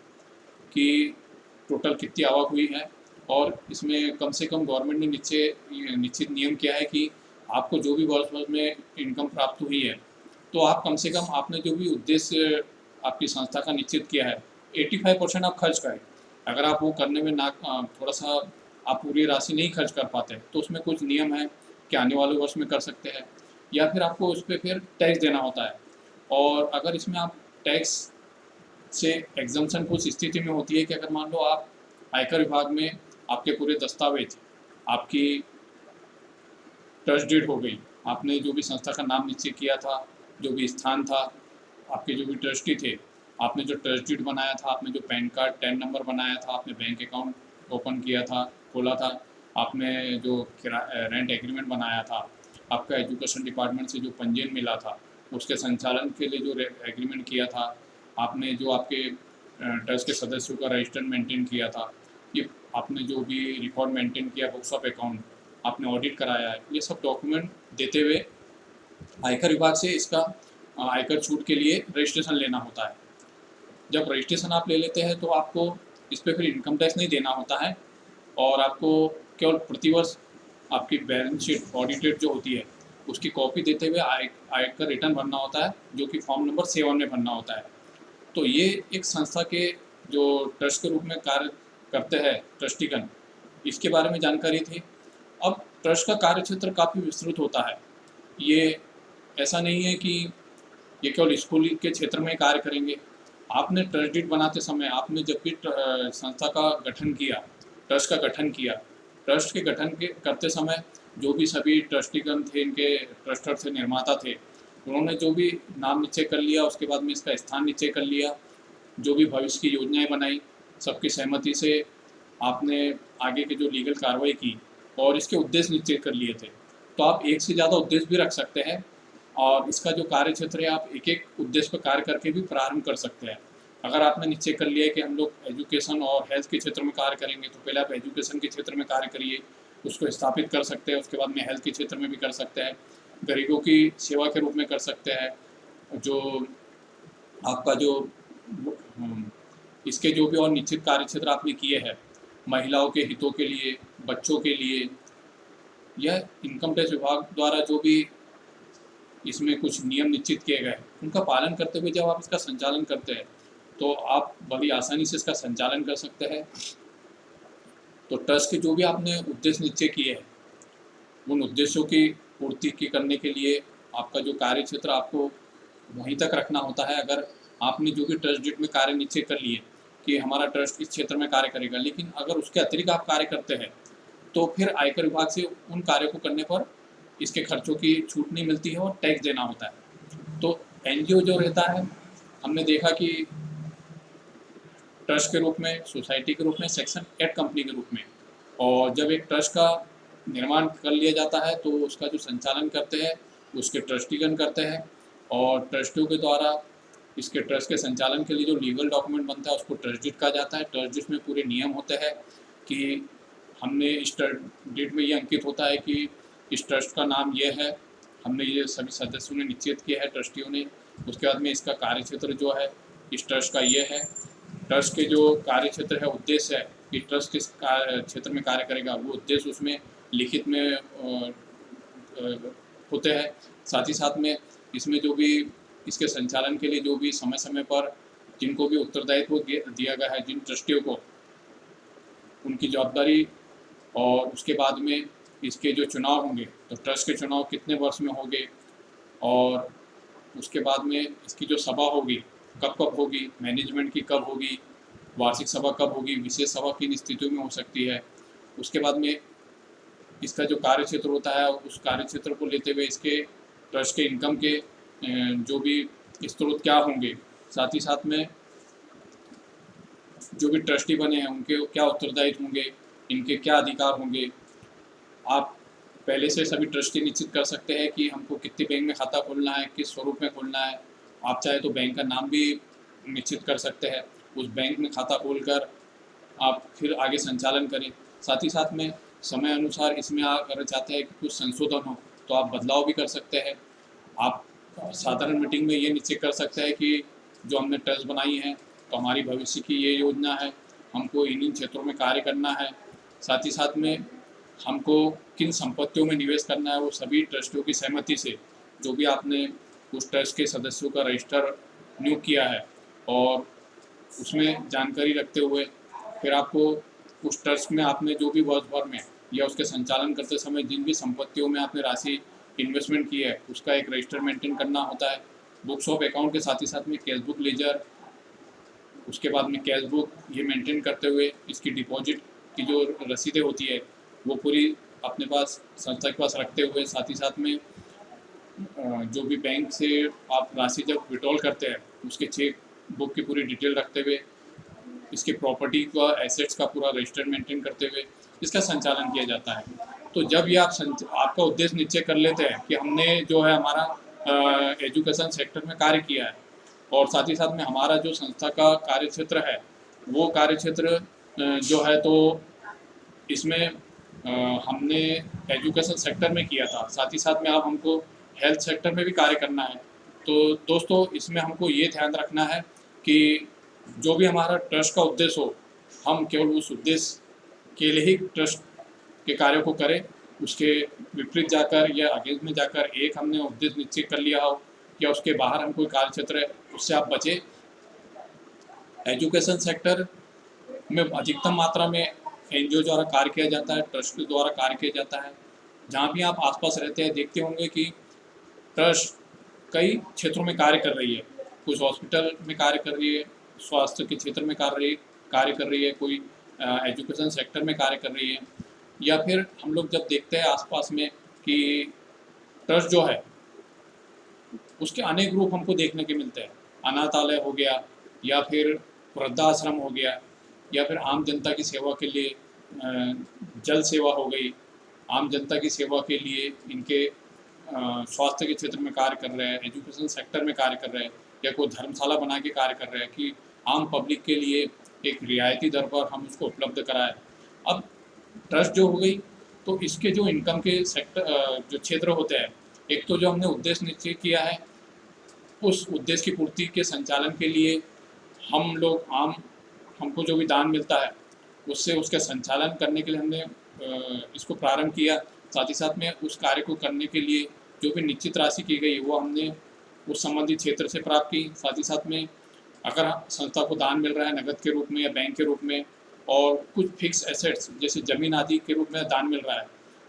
कि टोटल कितनी आवक हुई है, और इसमें कम से कम गवर्नमेंट ने निश्चित नियम किया है कि आपको जो भी वर्ष में इनकम प्राप्त हुई है तो आप कम से कम आपने जो भी उद्देश्य आपकी संस्था का निश्चित किया है 85% आप खर्च करें। अगर आप वो करने में थोड़ा सा आप पूरी राशि नहीं खर्च कर पाते तो उसमें कुछ नियम है कि आने वाले वर्ष में कर सकते हैं, या फिर आपको उस पर फिर टैक्स देना होता है। और अगर इसमें आप टैक्स से एग्जम्पशन कुछ स्थिति में होती है कि अगर मान लो आप आयकर विभाग में आपके पूरे दस्तावेज, आपकी ट्रस्ट डीड हो गई, आपने जो भी संस्था का नाम निश्चित किया था, जो भी स्थान था, आपके जो भी ट्रस्टी थे, आपने जो ट्रस्ट डीड बनाया था, आपने जो पैन कार्ड 10 नंबर बनाया था, आपने बैंक अकाउंट ओपन किया था, खोला था, आपने जो रेंट एग्रीमेंट बनाया था, आपका एजुकेशन डिपार्टमेंट से जो पंजीयन मिला था, उसके संचालन के लिए जो एग्रीमेंट किया था, आपने जो आपके ट्रस्ट के सदस्यों का रजिस्टर मेंटेन किया था, ये आपने जो भी रिकॉर्ड मेंटेन किया बुक्स ऑफ अकाउंट, आपने ऑडिट कराया है, ये सब डॉक्यूमेंट देते हुए आयकर विभाग से इसका आयकर छूट के लिए रजिस्ट्रेशन लेना होता है। जब रजिस्ट्रेशन आप ले लेते हैं तो आपको इस पर फिर इनकम टैक्स नहीं देना होता है, और आपको केवल प्रतिवर्ष आपकी बैलेंस शीट ऑडिटेड जो होती है उसकी कॉपी देते हुए आयकर रिटर्न भरना होता है, जो कि फॉर्म नंबर 7 में भरना होता है। तो ये एक संस्था के जो ट्रस्ट के रूप में कार्य करते हैं ट्रस्टीगण, इसके बारे में जानकारी थी। अब ट्रस्ट का कार्य क्षेत्र काफ़ी विस्तृत होता है। ये ऐसा नहीं है कि ये केवल स्कूल के क्षेत्र में कार्य करेंगे। आपने ट्रस्ट डीड बनाते समय आपने जब भी संस्था का गठन किया, ट्रस्ट का गठन किया, ट्रस्ट के गठन के करते समय जो भी सभी ट्रस्टीगण थे, इनके ट्रस्टर थे, निर्माता थे, उन्होंने जो भी नाम निश्चय कर लिया, उसके बाद में इसका स्थान निश्चय कर लिया, जो भी भविष्य की योजनाएं बनाई, सबकी सहमति से आपने आगे की जो लीगल कार्रवाई की और इसके उद्देश्य निश्चित कर लिए थे। तो आप एक से ज़्यादा उद्देश्य भी रख सकते हैं, और इसका जो कार्य क्षेत्र है आप एक एक उद्देश्य पर कार्य करके भी प्रारंभ कर सकते हैं। अगर आपने निश्चय कर लिया है कि हम लोग एजुकेशन और हेल्थ के क्षेत्र में कार्य करेंगे, तो पहले आप एजुकेशन के क्षेत्र में कार्य करिए, उसको स्थापित कर सकते हैं, उसके बाद में हेल्थ के क्षेत्र में भी कर सकते हैं, गरीबों की सेवा के रूप में कर सकते हैं, जो आपका जो इसके जो भी और निश्चित कार्य क्षेत्र आपने किए हैं, महिलाओं के हितों के लिए, बच्चों के लिए, यह इनकम टैक्स विभाग द्वारा जो भी इसमें कुछ नियम निश्चित किए गए उनका पालन करते हुए जब आप इसका संचालन करते हैं तो आप बड़ी आसानी से इसका संचालन कर सकते हैं। तो ट्रस्ट के जो भी आपने उद्देश्य निश्चय किए हैं, उन उद्देश्यों की पूर्ति की करने के लिए आपका जो कार्य क्षेत्र आपको वहीं तक रखना होता है। अगर आपने जो भी ट्रस्ट डीड में कार्य निश्चय कर लिए कि हमारा ट्रस्ट इस क्षेत्र में कार्य करेगा, लेकिन अगर उसके अतिरिक्त आप कार्य करते हैं तो फिर आयकर विभाग से उन कार्यों को करने पर इसके खर्चों की छूट नहीं मिलती है और टैक्स देना होता है। तो एनजीओ जो रहता है, हमने देखा कि ट्रस्ट के रूप में, सोसाइटी के रूप में, सेक्शन 8 कंपनी के रूप में, और जब एक ट्रस्ट का निर्माण कर लिया जाता है तो उसका जो संचालन करते हैं उसके ट्रस्टीगण करते हैं, और ट्रस्टियों के द्वारा इसके ट्रस्ट के संचालन के लिए जो लीगल डॉक्यूमेंट बनता है उसको ट्रस्ट डीड कहा जाता है। ट्रस्ट डीड में पूरे नियम होते हैं कि हमने इस ट्रस्ट डीड में ये अंकित होता है कि इस ट्रस्ट का नाम ये है, हमने ये सभी सदस्यों ने निश्चित किया है, ट्रस्टियों ने। उसके बाद में इसका कार्य क्षेत्र जो है इस ट्रस्ट का ये है, ट्रस्ट के जो कार्य क्षेत्र है, उद्देश्य है कि ट्रस्ट किस क्षेत्र में कार्य करेगा, वो उद्देश्य उसमें लिखित में होते हैं। साथ ही साथ में इसमें जो भी इसके संचालन के लिए जो भी समय समय पर जिनको भी उत्तरदायित्व दिया गया है, जिन ट्रस्टियों को, उनकी जवाबदारी, और उसके बाद में इसके जो चुनाव होंगे तो ट्रस्ट के चुनाव कितने वर्ष में होंगे, और उसके बाद में इसकी जो सभा होगी कब कब होगी, मैनेजमेंट की कब होगी, वार्षिक सभा कब होगी, विशेष सभा किन स्थितियों में हो सकती है। उसके बाद में इसका जो कार्य क्षेत्र होता है उस कार्य क्षेत्र को लेते हुए इसके ट्रस्ट के इनकम के जो भी स्रोत क्या होंगे, साथ ही साथ में जो भी ट्रस्टी बने हैं उनके क्या उत्तरदायित्व होंगे, इनके क्या अधिकार होंगे। आप पहले से सभी ट्रस्टी निश्चित कर सकते हैं कि हमको कितने बैंक में खाता खोलना है, किस स्वरूप में खोलना है। आप चाहे तो बैंक का नाम भी निश्चित कर सकते हैं, उस बैंक में खाता खोलकर आप फिर आगे संचालन करें। साथ ही साथ में समय अनुसार इसमें अगर चाहते हैं कि कुछ संशोधन हो तो आप बदलाव भी कर सकते हैं। आप साधारण मीटिंग में ये निश्चित कर सकते हैं कि जो हमने ट्रस्ट बनाई है तो हमारी भविष्य की ये योजना है, हमको इन क्षेत्रों में कार्य करना है। साथ ही साथ में हमको किन संपत्तियों में निवेश करना है, वो सभी ट्रस्टियों की सहमति से जो भी आपने उस ट्रस्ट के सदस्यों का रजिस्टर नियुक्त किया है और उसमें जानकारी रखते हुए फिर आपको उस ट्रस्ट में आपने जो भी वर्ष भर में या उसके संचालन करते समय जिन भी संपत्तियों में आपने राशि इन्वेस्टमेंट की है उसका एक रजिस्टर मेंटेन करना होता है। बुक्स ऑफ अकाउंट के साथ ही साथ में कैश बुक लेजर, उसके बाद में कैश बुक ये मेंटेन करते हुए इसकी डिपॉजिट की जो रसीदें होती है वो पूरी अपने पास संस्था के पास रखते हुए, साथ ही साथ में जो भी बैंक से आप राशि जब विड्रॉल करते हैं उसके चेक बुक की पूरी डिटेल रखते हुए, इसके प्रॉपर्टी का एसेट्स का पूरा रजिस्टर मेंटेन करते हुए इसका संचालन किया जाता है। तो जब ये आपका उद्देश्य निश्चय कर लेते हैं कि हमने जो है हमारा एजुकेशन सेक्टर में कार्य किया है और साथ ही साथ में हमारा जो संस्था का कार्य क्षेत्र है वो कार्य क्षेत्र जो है तो इसमें हमने एजुकेशन सेक्टर में किया था, साथ ही साथ में अब हमको हेल्थ सेक्टर में भी कार्य करना है। तो दोस्तों इसमें हमको ये ध्यान रखना है कि जो भी हमारा ट्रस्ट का उद्देश्य हो हम केवल उस उद्देश्य के लिए ही ट्रस्ट के कार्यों को करें, उसके विपरीत जाकर या अगेंस्ट में जाकर एक हमने उद्देश्य निश्चित कर लिया हो या उसके बाहर हम कोई कार्य क्षेत्र है उससे आप बचें। एजुकेशन सेक्टर में अधिकतम मात्रा में एनजीओ द्वारा कार्य किया जाता है, ट्रस्ट द्वारा कार्य किया जाता है। जहाँ भी आप आसपास रहते हैं देखते होंगे कि ट्रस्ट कई क्षेत्रों में कार्य कर रही है, कुछ हॉस्पिटल में कार्य कर रही है, स्वास्थ्य के क्षेत्र में कार्य कर रही है, कोई एजुकेशन सेक्टर में कार्य कर रही है, या फिर हम लोग जब देखते हैं आसपास में कि ट्रस्ट जो है उसके अनेक रूप हमको देखने के मिलते हैं। अनाथालय हो गया या फिर वृद्धाश्रम हो गया या फिर आम जनता की सेवा के लिए जल सेवा हो गई, आम जनता की सेवा के लिए इनके स्वास्थ्य के क्षेत्र में कार्य कर रहे हैं, एजुकेशन सेक्टर में कार्य कर रहे हैं या कोई धर्मशाला बना के कार्य कर रहे हैं कि आम पब्लिक के लिए एक रियायती दर पर हम उसको उपलब्ध कराएं। अब ट्रस्ट जो हो गई तो इसके जो इनकम के सेक्टर जो क्षेत्र होते हैं, एक तो जो हमने उद्देश्य निश्चित किया है उस उद्देश्य की पूर्ति के संचालन के लिए हम लोग हमको जो भी दान मिलता है उससे उसका संचालन करने के लिए हमने इसको प्रारंभ किया। साथ ही साथ में उस कार्य को करने के लिए जो भी निश्चित राशि की गई वो हमने उस संबंधित क्षेत्र से प्राप्त की। साथ ही साथ में अगर संस्था को दान मिल रहा है नगद के रूप में या बैंक के रूप में और कुछ फिक्स एसेट्स जैसे ज़मीन आदि के रूप में दान मिल रहा है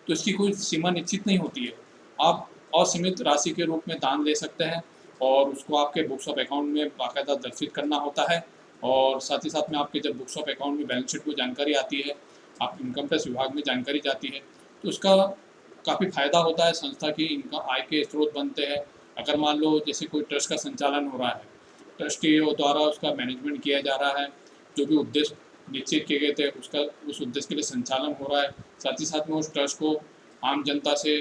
तो इसकी कोई सीमा निश्चित नहीं होती है, आप असीमित राशि के रूप में दान ले सकते हैं और उसको आपके बुक्स ऑफ अकाउंट में बाकायदा दर्शित करना होता है। और साथ ही साथ में आपके जब बुक्स ऑफ अकाउंट में बैलेंस शीट को जानकारी आती है, आप इनकम टैक्स विभाग में जानकारी जाती है तो उसका काफ़ी फ़ायदा होता है, संस्था की इनकम आय के स्रोत बनते हैं। अगर मान लो जैसे कोई ट्रस्ट का संचालन हो रहा है, ट्रस्टियों द्वारा उसका मैनेजमेंट किया जा रहा है, जो भी उद्देश्य निश्चित किए गए थे उसका उस उद्देश्य के लिए संचालन हो रहा है, साथ ही साथ में उस ट्रस्ट को आम जनता से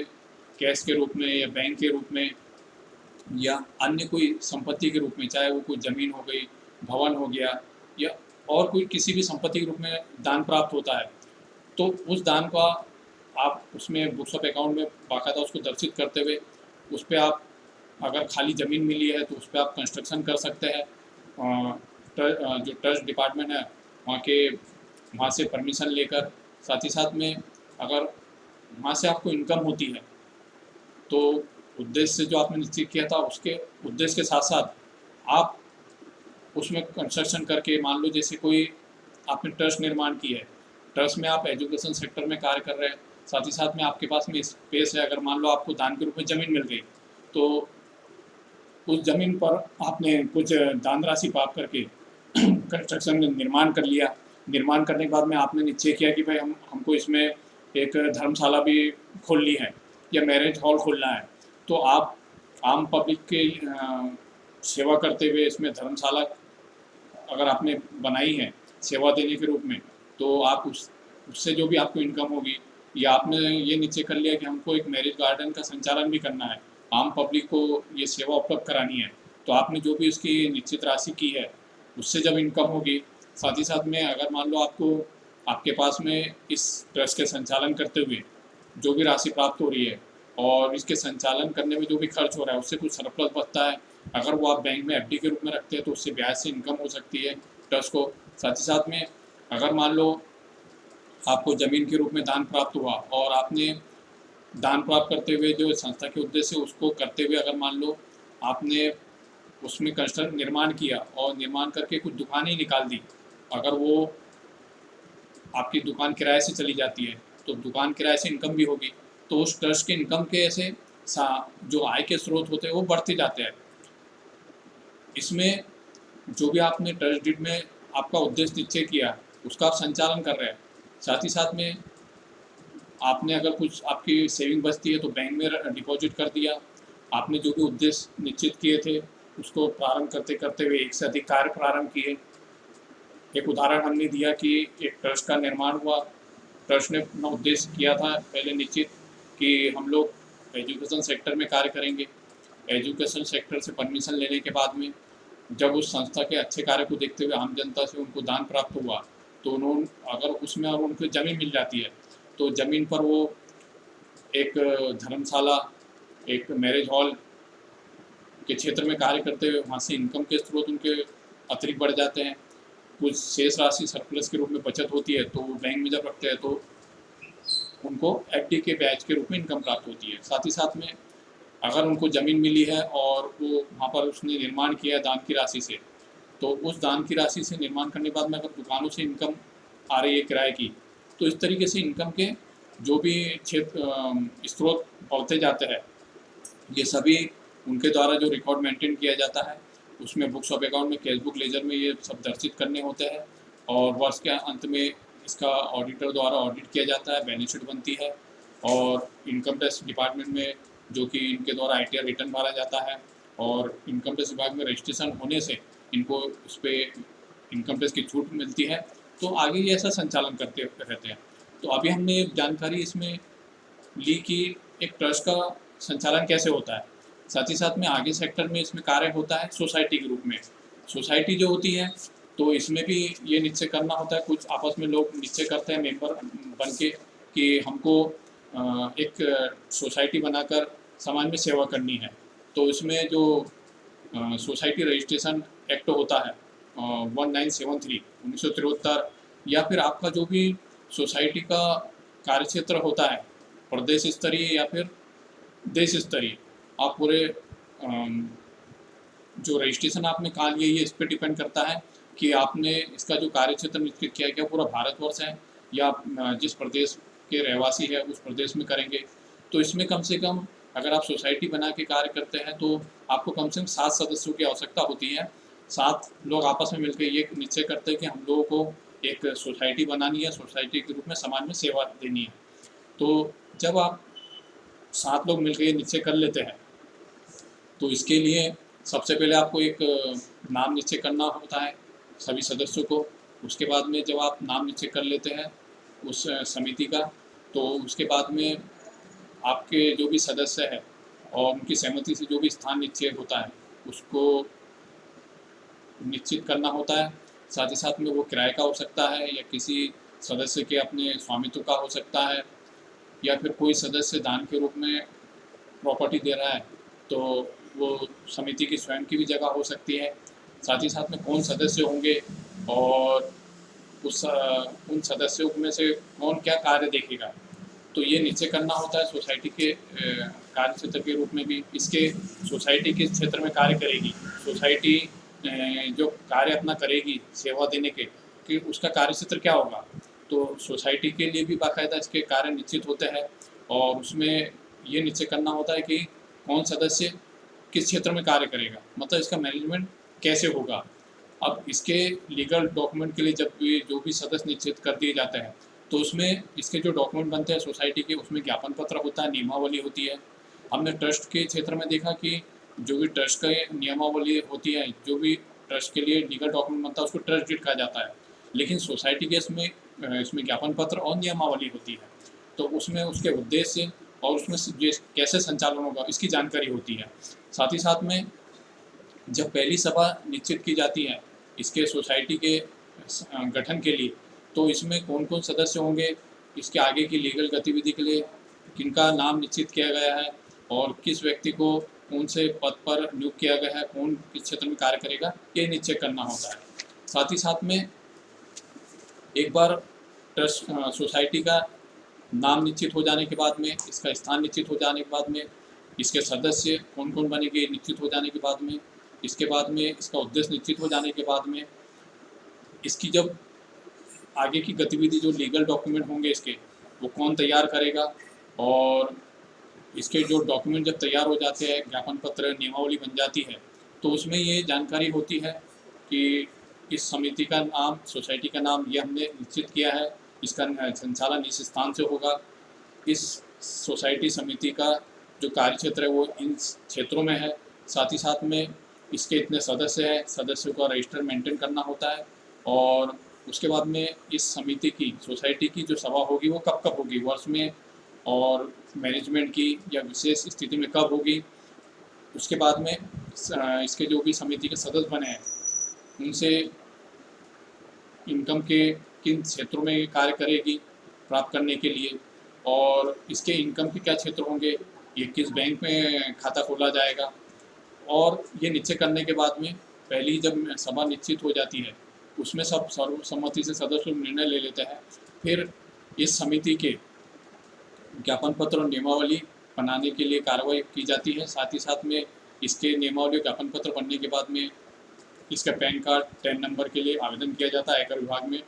कैश के रूप में या बैंक के रूप में या अन्य कोई संपत्ति के रूप में, चाहे वो कोई ज़मीन हो गई, भवन हो गया या और कोई किसी भी संपत्ति के रूप में दान प्राप्त होता है तो उस दान का आप उसमें बुक्स ऑफ अकाउंट में बाकायदा उसको दर्शित करते हुए उस पर आप अगर खाली ज़मीन मिली है तो उस पर आप कंस्ट्रक्शन कर सकते हैं। जो ट्रस्ट डिपार्टमेंट है वहाँ से परमिशन लेकर, साथ ही साथ में अगर वहाँ से आपको इनकम होती है तो उद्देश्य जो आपने निश्चित किया था उसके उद्देश्य के साथ साथ आप उसमें कंस्ट्रक्शन करके, मान लो जैसे कोई आपने ट्रस्ट निर्माण की है, ट्रस्ट में आप एजुकेशन सेक्टर में कार्य कर रहे हैं, साथ ही साथ में आपके पास में स्पेस है, अगर मान लो आपको दान के रूप में ज़मीन मिल गई तो उस ज़मीन पर आपने कुछ दान राशि प्राप्त करके कंस्ट्रक्शन निर्माण कर लिया। निर्माण करने के बाद में आपने निश्चय किया कि भाई हमको इसमें एक धर्मशाला भी खोलनी है या मैरिज हॉल खोलना है, तो आप आम पब्लिक के सेवा करते हुए इसमें धर्मशाला अगर आपने बनाई है सेवा देने के रूप में तो आप उससे जो भी आपको इनकम होगी, या आपने ये निश्चय कर लिया कि हमको एक मैरिज गार्डन का संचालन भी करना है, आम पब्लिक को ये सेवा उपलब्ध करानी है, तो आपने जो भी उसकी निश्चित राशि की है उससे जब इनकम होगी, साथ ही साथ में अगर मान लो आपके पास में इस ट्रस्ट के संचालन करते हुए जो भी राशि प्राप्त हो रही है और इसके संचालन करने में जो भी खर्च हो रहा है उससे कुछ सरप्लस बचता है, अगर वो आप बैंक में एफडी के रूप में रखते हैं तो उससे ब्याज से इनकम हो सकती है ट्रस्ट को। साथ ही साथ में अगर मान लो आपको ज़मीन के रूप में दान प्राप्त हुआ और आपने दान प्राप्त करते हुए जो संस्था के उद्देश्य उसको करते हुए अगर मान लो आपने उसमें कंस्ट्रक्ट निर्माण किया और निर्माण करके कुछ दुकानें निकाल दी, अगर वो आपकी दुकान किराए से चली जाती है तो दुकान किराए से इनकम भी होगी, तो उस ट्रस्ट के इनकम के ऐसे जो आय के स्रोत होते हैं वो बढ़ते जाते हैं। इसमें जो भी आपने ट्रस्ट डीड में आपका उद्देश्य निश्चय किया उसका आप संचालन कर रहे हैं। साथ ही साथ में आपने अगर कुछ आपकी सेविंग बचती है तो बैंक में डिपॉजिट कर दिया। आपने जो भी उद्देश्य निश्चित किए थे उसको प्रारंभ करते करते हुए एक से अधिक कार्य प्रारंभ किए। एक उदाहरण हमने दिया कि एक ट्रस्ट का निर्माण हुआ। ट्रस्ट ने अपना उद्देश्य किया था पहले निश्चित कि हम लोग एजुकेशन सेक्टर में कार्य करेंगे। एजुकेशन सेक्टर से परमिशन लेने के बाद में जब उस संस्था के अच्छे कार्य को देखते हुए आम जनता से उनको दान प्राप्त हुआ तो उन्होंने अगर उसमें और उनको ज़मीन मिल जाती है तो ज़मीन पर वो एक धर्मशाला, एक मैरिज हॉल के क्षेत्र में कार्य करते हुए वहाँ से इनकम के स्रोत उनके अतिरिक्त बढ़ जाते हैं। कुछ शेष राशि सरप्लस के रूप में बचत होती है तो वो बैंक में जब रखते हैं तो उनको एफडी के ब्याज के रूप में इनकम प्राप्त होती है। साथ ही साथ में अगर उनको ज़मीन मिली है और वो वहाँ पर उसने निर्माण किया है दान की राशि से, तो उस दान की राशि से निर्माण करने के बाद में अगर दुकानों से इनकम आ रही है किराए की, तो इस तरीके से इनकम के जो भी क्षेत्र स्रोत बढ़ते जाते हैं, ये सभी उनके द्वारा जो रिकॉर्ड मेंटेन किया जाता है उसमें बुक्स ऑफ अकाउंट में, कैश बुक लेजर में ये सब दर्शित करने होते हैं और वर्ष के अंत में इसका ऑडिटर द्वारा ऑडिट किया जाता है, बैलेंस शीट बनती है और इनकम टैक्स डिपार्टमेंट में जो कि इनके द्वारा आईटीआर रिटर्न भरा जाता है और इनकम टैक्स विभाग में रजिस्ट्रेशन होने से इनको उस पर इनकम टैक्स की छूट मिलती है। तो आगे ये ऐसा संचालन करते रहते हैं। तो अभी हमने जानकारी इसमें ली कि एक ट्रस्ट का संचालन कैसे होता है। साथ ही साथ में आगे सेक्टर में इसमें कार्य होता है सोसाइटी के रूप में। सोसाइटी जो होती है तो इसमें भी ये निश्चय करना होता है, कुछ आपस में लोग निश्चय करते हैं मेंबर बन के कि हमको एक सोसाइटी बनाकर समाज में सेवा करनी है। तो इसमें जो सोसाइटी रजिस्ट्रेशन एक्ट होता है 1973 1973, या फिर आपका जो भी सोसाइटी का कार्यक्षेत्र होता है प्रदेश स्तरीय या फिर देश स्तरीय, आप पूरे जो रजिस्ट्रेशन आपने कहाँ लिया ये इस पर डिपेंड करता है कि आपने इसका जो कार्यक्षेत्र निश्चित किया गया पूरा भारतवर्ष है या जिस प्रदेश के रहवासी है उस प्रदेश में करेंगे। तो इसमें कम से कम अगर आप सोसाइटी बना के कार्य करते हैं तो आपको कम से कम 7 सदस्यों की आवश्यकता होती है। 7 लोग आपस में मिलकर ये निश्चय करते हैं कि हम लोगों को एक सोसाइटी बनानी है, सोसाइटी के रूप में समाज में सेवा देनी है। तो जब आप 7 लोग मिलकर ये निश्चय कर लेते हैं तो इसके लिए सबसे पहले आपको एक नाम निश्चय करना होता है सभी सदस्यों को। उसके बाद में जब आप नाम निश्चय कर लेते हैं उस समिति का, तो उसके बाद में आपके जो भी सदस्य है और उनकी सहमति से जो भी स्थान निश्चय होता है उसको निश्चित करना होता है। साथ ही साथ में वो किराए का हो सकता है या किसी सदस्य के अपने स्वामित्व का हो सकता है या फिर कोई सदस्य दान के रूप में प्रॉपर्टी दे रहा है तो वो समिति की स्वयं की भी जगह हो सकती है। साथ ही साथ में कौन सदस्य होंगे और उन सदस्यों में से कौन क्या कार्य देखेगा, तो ये निश्चय करना होता है सोसाइटी के कार्य क्षेत्र के रूप में भी। इसके सोसाइटी किस क्षेत्र में कार्य करेगी, सोसाइटी जो कार्य अपना करेगी सेवा देने के कि उसका कार्य क्षेत्र क्या होगा, तो सोसाइटी के लिए भी बाकायदा इसके कार्य निश्चित होते हैं और उसमें ये निश्चय करना होता है कि कौन सदस्य किस क्षेत्र में कार्य करेगा, मतलब इसका मैनेजमेंट कैसे होगा। अब इसके लीगल डॉक्यूमेंट के लिए जब भी जो भी सदस्य निश्चित कर दिए जाते हैं तो उसमें इसके जो डॉक्यूमेंट बनते हैं सोसाइटी के उसमें ज्ञापन पत्र होता है, नियमावली होती है। हमने ट्रस्ट के क्षेत्र में देखा कि जो भी ट्रस्ट का नियमावली होती है, जो भी ट्रस्ट के लिए लीगल डॉक्यूमेंट बनता है उसको ट्रस्ट डीड कहा जाता है, लेकिन सोसाइटी के इसमें ज्ञापन पत्र और नियमावली होती है। तो उसमें उसके उद्देश्य और उसमें कैसे संचालन होगा इसकी जानकारी होती है। साथ ही साथ में जब पहली सभा निश्चित की जाती है इसके सोसाइटी के गठन के लिए, तो इसमें कौन कौन सदस्य होंगे, इसके आगे की लीगल गतिविधि के लिए किनका नाम निश्चित किया गया है और किस व्यक्ति को कौन से पद पर नियुक्त किया गया है, कौन किस क्षेत्र में कार्य करेगा, ये निश्चय करना होता है। साथ ही साथ में एक बार ट्रस्ट सोसाइटी का नाम निश्चित हो जाने के बाद में, इसका स्थान निश्चित हो जाने के बाद में इसके सदस्य कौन कौन बनेंगे निश्चित हो जाने के बाद में, इसके बाद में इसका उद्देश्य निश्चित हो जाने के बाद में, इसकी जब आगे की गतिविधि जो लीगल डॉक्यूमेंट होंगे इसके, वो कौन तैयार करेगा, और इसके जो डॉक्यूमेंट जब तैयार हो जाते हैं, ज्ञापन पत्र नियमावली बन जाती है, तो उसमें ये जानकारी होती है कि इस समिति का नाम, सोसाइटी का नाम ये हमने निश्चित किया है, इसका संचालन इस स्थान से होगा, इस सोसाइटी समिति का जो कार्य क्षेत्र है वो इन क्षेत्रों में है, साथ ही साथ में इसके इतने सदस्य हैं, सदस्यों का रजिस्टर मेंटेन करना होता है, और उसके बाद में इस समिति की, सोसाइटी की जो सभा होगी वो कब कब होगी वर्ष में, और मैनेजमेंट की या विशेष स्थिति में कब होगी। उसके बाद में इसके जो भी समिति के सदस्य बने हैं उनसे इनकम के किन क्षेत्रों में ये कार्य करेगी प्राप्त करने के लिए, और इसके इनकम के क्या क्षेत्र होंगे, ये किस बैंक में खाता खोला जाएगा, और ये निश्चय करने के बाद में पहली जब सभा निश्चित हो जाती है उसमें सब सर्वसम्मति से सदस्य निर्णय ले लेते हैं। फिर इस समिति के ज्ञापन पत्र और नियमावली बनाने के लिए कार्रवाई की जाती है, साथ ही साथ में इसके नियमावली ज्ञापन पत्र बनने के बाद में इसका पैन कार्ड 10 नंबर के लिए आवेदन किया जाता है आयकर विभाग में।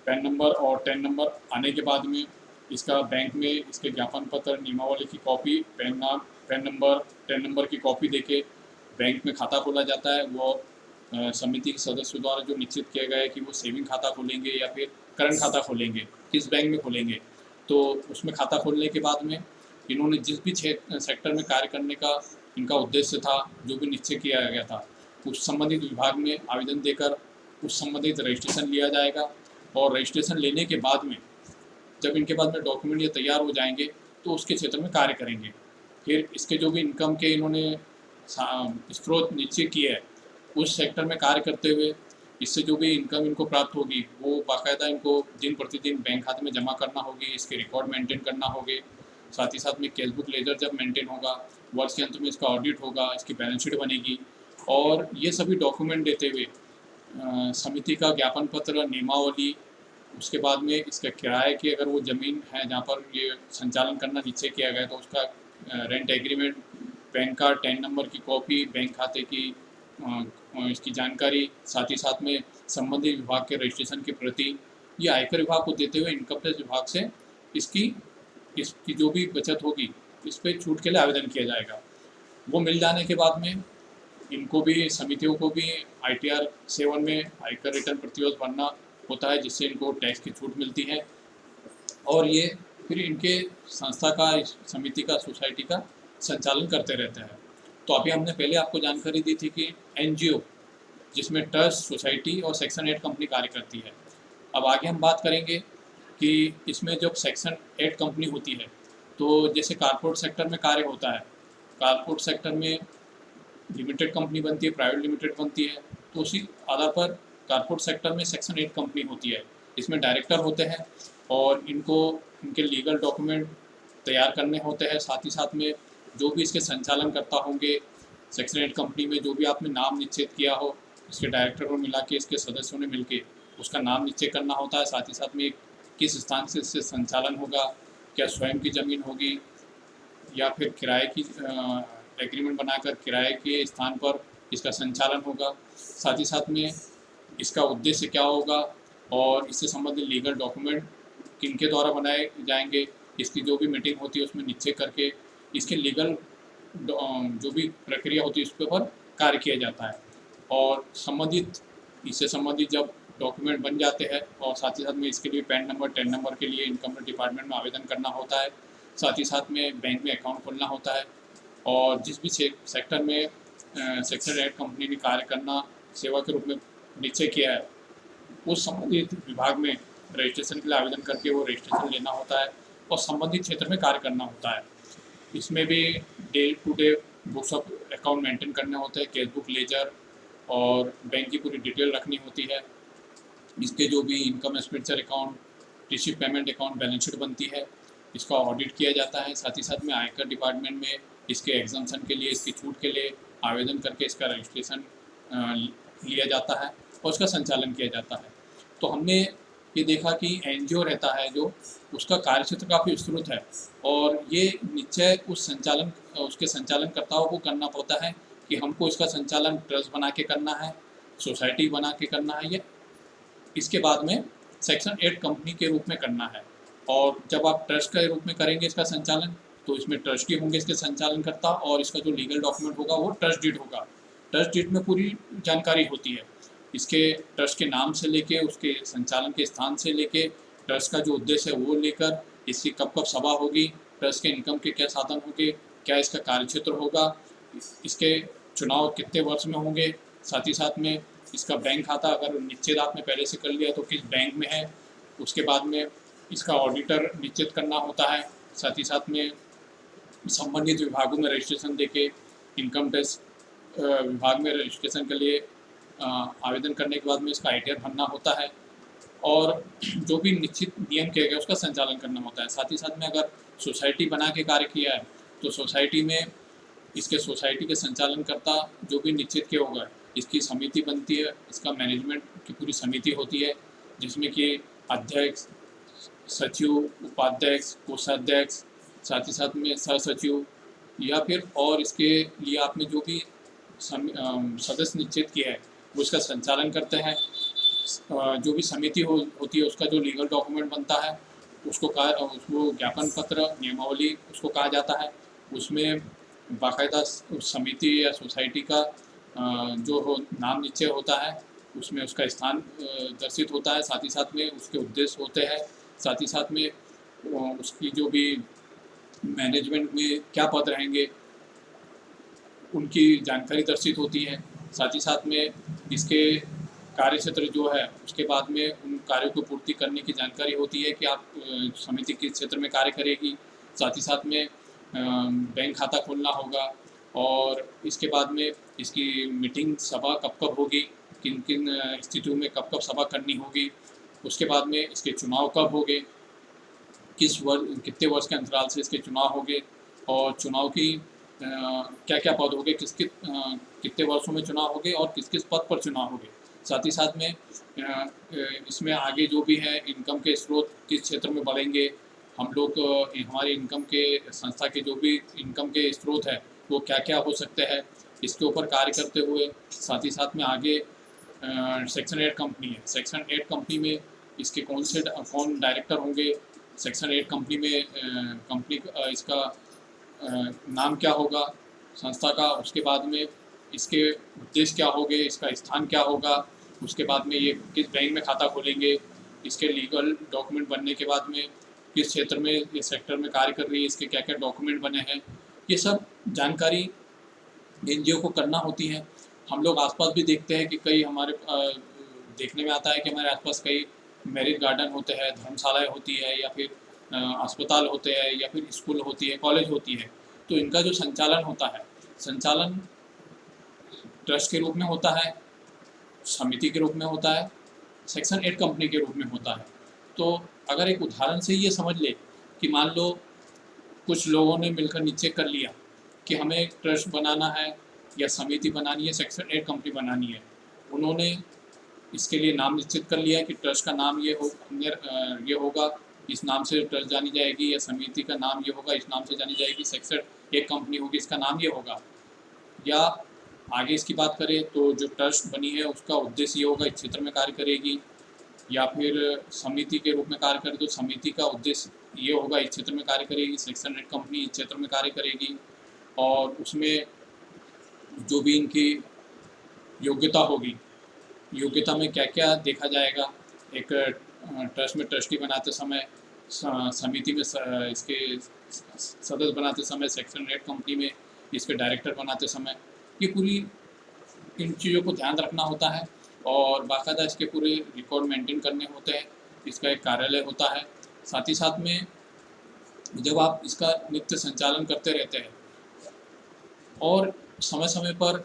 पैन नंबर और 10 नंबर आने के बाद में इसका बैंक में इसके ज्ञापन पत्र नियमावली की कॉपी, पैन नंबर 10 नंबर की कॉपी देके बैंक में खाता खोला जाता है। वो समिति के सदस्यों द्वारा जो निश्चित किया गया है कि वो सेविंग खाता खोलेंगे या फिर करंट खाता खोलेंगे, किस बैंक में खोलेंगे, तो उसमें खाता खोलने के बाद में इन्होंने जिस भी सेक्टर में कार्य करने का इनका उद्देश्य था, जो भी निश्चय किया गया था, उस संबंधित विभाग में आवेदन देकर उस संबंधित रजिस्ट्रेशन लिया जाएगा, और रजिस्ट्रेशन लेने के बाद में जब इनके बाद में डॉक्यूमेंट ये तैयार हो जाएंगे तो उसके क्षेत्र में कार्य करेंगे। फिर इसके जो भी इनकम के इन्होंने स्रोत निश्चय किए है उस सेक्टर में कार्य करते हुए इससे जो भी इनकम इनको प्राप्त होगी वो बाकायदा इनको दिन प्रतिदिन बैंक खाते में जमा करना होगी, इसके रिकॉर्ड मेंटेन करना होंगे, साथ ही साथ में कैश बुक लेजर जब मेंटेन होगा, वर्ष के अंत में इसका ऑडिट होगा, इसकी बैलेंस शीट बनेगी, और ये सभी डॉक्यूमेंट देते हुए समिति का ज्ञापन पत्र, नियमावली, उसके बाद में इसका किराए की अगर वो ज़मीन है जहाँ पर ये संचालन करना निश्चय किया गया तो उसका rent agreement, pan card 10 number की कॉपी, बैंक खाते की इसकी जानकारी, साथ ही साथ में संबंधित विभाग के रजिस्ट्रेशन की प्रति, ये आयकर विभाग को देते हुए इनकम टैक्स विभाग से इसकी जो भी बचत होगी इस पर छूट के लिए आवेदन किया जाएगा। वो मिल जाने के बाद में इनको भी, समितियों को भी ITR 7 में आयकर रिटर्न प्रतिवर्ष भरना होता है, जिससे इनको टैक्स की छूट मिलती है, और ये फिर इनके संस्था का, समिति का, सोसाइटी का संचालन करते रहते हैं। तो अभी हमने पहले आपको जानकारी दी थी कि NGO जिसमें ट्रस्ट, सोसाइटी और सेक्शन 8 कंपनी कार्य करती है। अब आगे हम बात करेंगे कि इसमें जब सेक्शन 8 कंपनी होती है तो जैसे कारपोरेट सेक्टर में कार्य होता है, कारपोरेट सेक्टर में लिमिटेड कंपनी बनती है, प्राइवेट लिमिटेड बनती है, तो उसी आधार पर कारपोरेट सेक्टर में सेक्शन 8 कंपनी होती है। इसमें डायरेक्टर होते हैं और इनको इनके लीगल डॉक्यूमेंट तैयार करने होते हैं, साथ ही साथ में जो भी इसके संचालन करता होंगे सेक्शन 8 कंपनी में, जो भी आपने नाम निश्चित किया हो, इसके डायरेक्टर को मिला के इसके सदस्यों ने मिलके उसका नाम निश्चय करना होता है, साथ ही साथ में किस स्थान से इससे संचालन होगा, क्या स्वयं की ज़मीन होगी या फिर किराए की एग्रीमेंट बनाकर किराए के स्थान पर इसका संचालन होगा, साथ ही साथ में इसका उद्देश्य क्या होगा और इससे संबंधित लीगल डॉक्यूमेंट किनके द्वारा बनाए जाएंगे, इसकी जो भी मीटिंग होती है उसमें निश्चय करके इसके लीगल जो भी प्रक्रिया होती है उस पर कार्य किया जाता है। और इससे संबंधित जब डॉक्यूमेंट बन जाते हैं और साथ ही साथ में इसके लिए पैन नंबर 10 नंबर के लिए इनकम डिपार्टमेंट में आवेदन करना होता है, साथ ही साथ में बैंक में अकाउंट खोलना होता है, और जिस भी सेक्टर में सेक्शन 8 कंपनी ने कार्य करना सेवा के रूप में निश्चय किया है उस संबंधित विभाग में रजिस्ट्रेशन के लिए आवेदन करके वो रजिस्ट्रेशन लेना होता है और संबंधित क्षेत्र में कार्य करना होता है। इसमें भी day to day books of account maintain करने होते हैं, कैश बुक लेजर और बैंक की पूरी डिटेल रखनी होती है। इसके जो भी income expenditure account, receive payment account, balance sheet बनती है, इसका ऑडिट किया जाता है। साथ ही साथ में आयकर डिपार्टमेंट में इसके एग्जम्पशन के लिए, इसकी छूट के लिए आवेदन करके इसका रजिस्ट्रेशन लिया जाता है और उसका संचालन किया जाता है। तो हमने ये देखा कि NGO रहता है जो उसका कार्यक्षेत्र काफ़ी विस्तृत है और ये निश्चय उस संचालन उसके संचालनकर्ताओं को करना पड़ता है कि हमको इसका संचालन ट्रस्ट बना के करना है, सोसाइटी बना के करना है, या इसके बाद में सेक्शन 8 कंपनी के रूप में करना है। और जब आप ट्रस्ट के रूप में करेंगे इसका संचालन, तो इसमें ट्रस्टी होंगे इसके संचालनकर्ता, और इसका जो लीगल डॉक्यूमेंट होगा वो ट्रस्ट डीड होगा। ट्रस्ट डीड में पूरी जानकारी होती है, इसके ट्रस्ट के नाम से लेके, उसके संचालन के स्थान से लेके, ट्रस्ट का जो उद्देश्य है वो लेकर, इसकी कब कब सभा होगी, ट्रस्ट के इनकम के क्या साधन होंगे, क्या इसका कार्यक्षेत्र होगा, इसके चुनाव कितने वर्ष में होंगे, साथ ही साथ में इसका बैंक खाता अगर निश्चित आपने पहले से कर लिया तो किस बैंक में है, उसके बाद में इसका ऑडिटर निश्चित करना होता है, साथ ही साथ में संबंधित विभागों में रजिस्ट्रेशन देके इनकम टैक्स विभाग में रजिस्ट्रेशन के लिए आवेदन करने के बाद में इसका ITR भरना होता है, और जो भी निश्चित नियम किया गया उसका संचालन करना होता है। साथ ही साथ में अगर सोसाइटी बना के कार्य किया है तो सोसाइटी में इसके सोसाइटी के संचालनकर्ता जो भी निश्चित किया होगा, इसकी समिति बनती है, इसका मैनेजमेंट की पूरी समिति होती है, जिसमें कि अध्यक्ष, सचिव, उपाध्यक्ष, कोषाध्यक्ष, साथ ही साथ में सह सचिव, या फिर और इसके लिए आपने जो भी सदस्य निश्चित किया है वो इसका संचालन करते हैं। जो भी समिति होती है उसका जो लीगल डॉक्यूमेंट बनता है उसको ज्ञापन पत्र, नियमावली उसको कहा जाता है। उसमें बाकायदा उस समिति या सोसाइटी का जो नाम निश्चय होता है, उसमें उसका स्थान दर्शित होता है, साथ ही साथ में उसके उद्देश्य होते हैं, साथ ही साथ में उसकी जो भी मैनेजमेंट में क्या पद रहेंगे उनकी जानकारी दर्शित होती है, साथ ही साथ में इसके कार्य क्षेत्र जो है उसके बाद में उन कार्यों को पूर्ति करने की जानकारी होती है कि आप समिति किस क्षेत्र में कार्य करेगी, साथ ही साथ में बैंक खाता खोलना होगा, और इसके बाद में इसकी मीटिंग सभा कब कब होगी, किन किन स्थितियों में कब कब सभा करनी होगी, उसके बाद में इसके चुनाव कब होंगे, कितने वर्ष के अंतराल से इसके चुनाव होंगे, और चुनाव की क्या क्या पद होंगे, कितने वर्षों में चुनाव होंगे और किस किस पद पर चुनाव होंगे। साथ ही साथ में इसमें आगे जो भी है इनकम के स्रोत किस क्षेत्र में बढ़ेंगे, हम लोग हमारे इनकम के संस्था के जो भी इनकम के स्रोत है वो क्या क्या हो सकते हैं, इसके ऊपर कार्य करते हुए, साथ ही साथ में आगे सेक्शन 8 कंपनी है, सेक्शन 8 कंपनी में इसके कौन डायरेक्टर होंगे, सेक्शन 8 कंपनी में कंपनी इसका नाम क्या होगा संस्था का, उसके बाद में इसके उद्देश्य क्या होंगे, इसका स्थान क्या होगा, उसके बाद में ये किस बैंक में खाता खोलेंगे, इसके लीगल डॉक्यूमेंट बनने के बाद में किस क्षेत्र में ये सेक्टर में कार्य कर रही है, इसके क्या क्या डॉक्यूमेंट बने हैं, ये सब जानकारी NGO को करना होती है। हम लोग आसपास भी देखते हैं कि कई हमारे देखने में आता है कि हमारे आसपास कई मैरिज गार्डन होते हैं, धर्मशालाएँ होती है, या फिर अस्पताल होते हैं, या फिर स्कूल होती है, कॉलेज होती है, तो इनका जो संचालन होता है, संचालन ट्रस्ट के रूप में होता है, समिति के रूप में होता है, सेक्शन 8 कंपनी के रूप में होता है। तो अगर एक उदाहरण से ये समझ ले कि मान लो कुछ लोगों ने मिलकर निश्चय कर लिया कि हमें एक ट्रस्ट बनाना है या समिति बनानी है, सेक्शन 8 कंपनी बनानी है, उन्होंने इसके लिए नाम निश्चित कर लिया है कि ट्रस्ट का नाम ये होगा, इस नाम से ट्रस्ट जानी जाएगी, या समिति का नाम ये होगा, इस नाम से जानी जाएगी, सेक्शन 8 कंपनी होगी, इसका नाम ये होगा। या आगे इसकी बात करें तो जो ट्रस्ट बनी है उसका उद्देश्य ये होगा, इस क्षेत्र में कार्य करेगी, या फिर समिति के रूप में कार्य करे तो समिति का उद्देश्य ये होगा, इस क्षेत्र में कार्य करेगी, सेक्शन 8 कंपनी इस क्षेत्र में कार्य करेगी, और उसमें जो भी इनकी योग्यता होगी, योग्यता में क्या क्या देखा जाएगा, एक ट्रस्ट में ट्रस्टी बनाते समय, समिति में इसके सदस्य बनाते समय, सेक्शन 8 कंपनी में इसके डायरेक्टर बनाते समय, ये पूरी इन चीज़ों को ध्यान रखना होता है, और बाकायदा इसके पूरे रिकॉर्ड मेंटेन करने होते हैं, इसका एक कार्यालय होता है। साथ ही साथ में जब आप इसका नित्य संचालन करते रहते हैं और समय समय पर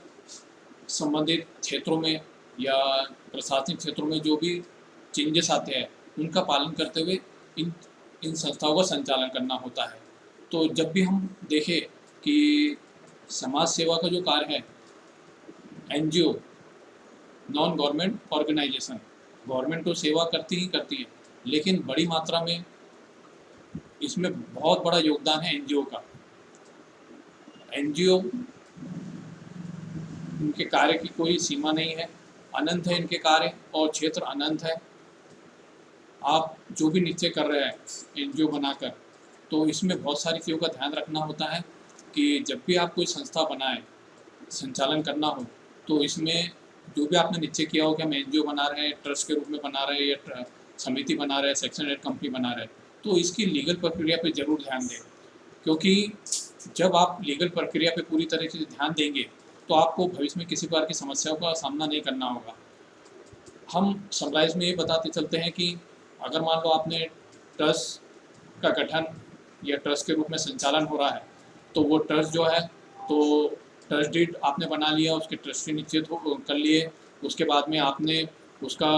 संबंधित क्षेत्रों में या प्रशासनिक क्षेत्रों में जो भी चेंजेस आते हैं उनका पालन करते हुए इन संस्थाओं का संचालन करना होता है। तो जब भी हम देखें कि समाज सेवा का जो कार्य है, NGO non government organisation, government तो सेवा करती ही करती है, लेकिन बड़ी मात्रा में इसमें बहुत बड़ा योगदान है NGO का। एनजीओ, इनके कार्य की कोई सीमा नहीं है, अनंत है इनके कार्य और क्षेत्र अनंत है। आप जो भी नीचे कर रहे हैं एनजीओ बनाकर, तो इसमें बहुत सारी चीज़ों का ध्यान रखना होता है कि जब भी आप कोई संस्था बनाएं, संचालन करना हो, तो इसमें जो भी आपने नीचे किया हो कि हम एनजीओ बना रहे हैं, ट्रस्ट के रूप में बना रहे हैं या समिति बना रहे हैं, सेक्शन 8 कंपनी बना रहे हैं, तो इसकी लीगल प्रक्रिया पे ज़रूर ध्यान दें, क्योंकि जब आप लीगल प्रक्रिया पे पूरी तरीके से ध्यान देंगे तो आपको भविष्य में किसी प्रकार की समस्याओं का सामना नहीं करना होगा। हम समराइज में ये बताते चलते हैं कि अगर मान लो आपने ट्रस्ट का गठन या ट्रस्ट के रूप में संचालन हो रहा है, तो वो ट्रस्ट जो है, तो ट्रस्ट डीड आपने बना लिया, उसके ट्रस्टी निश्चित हो कर लिए, उसके बाद में आपने उसका,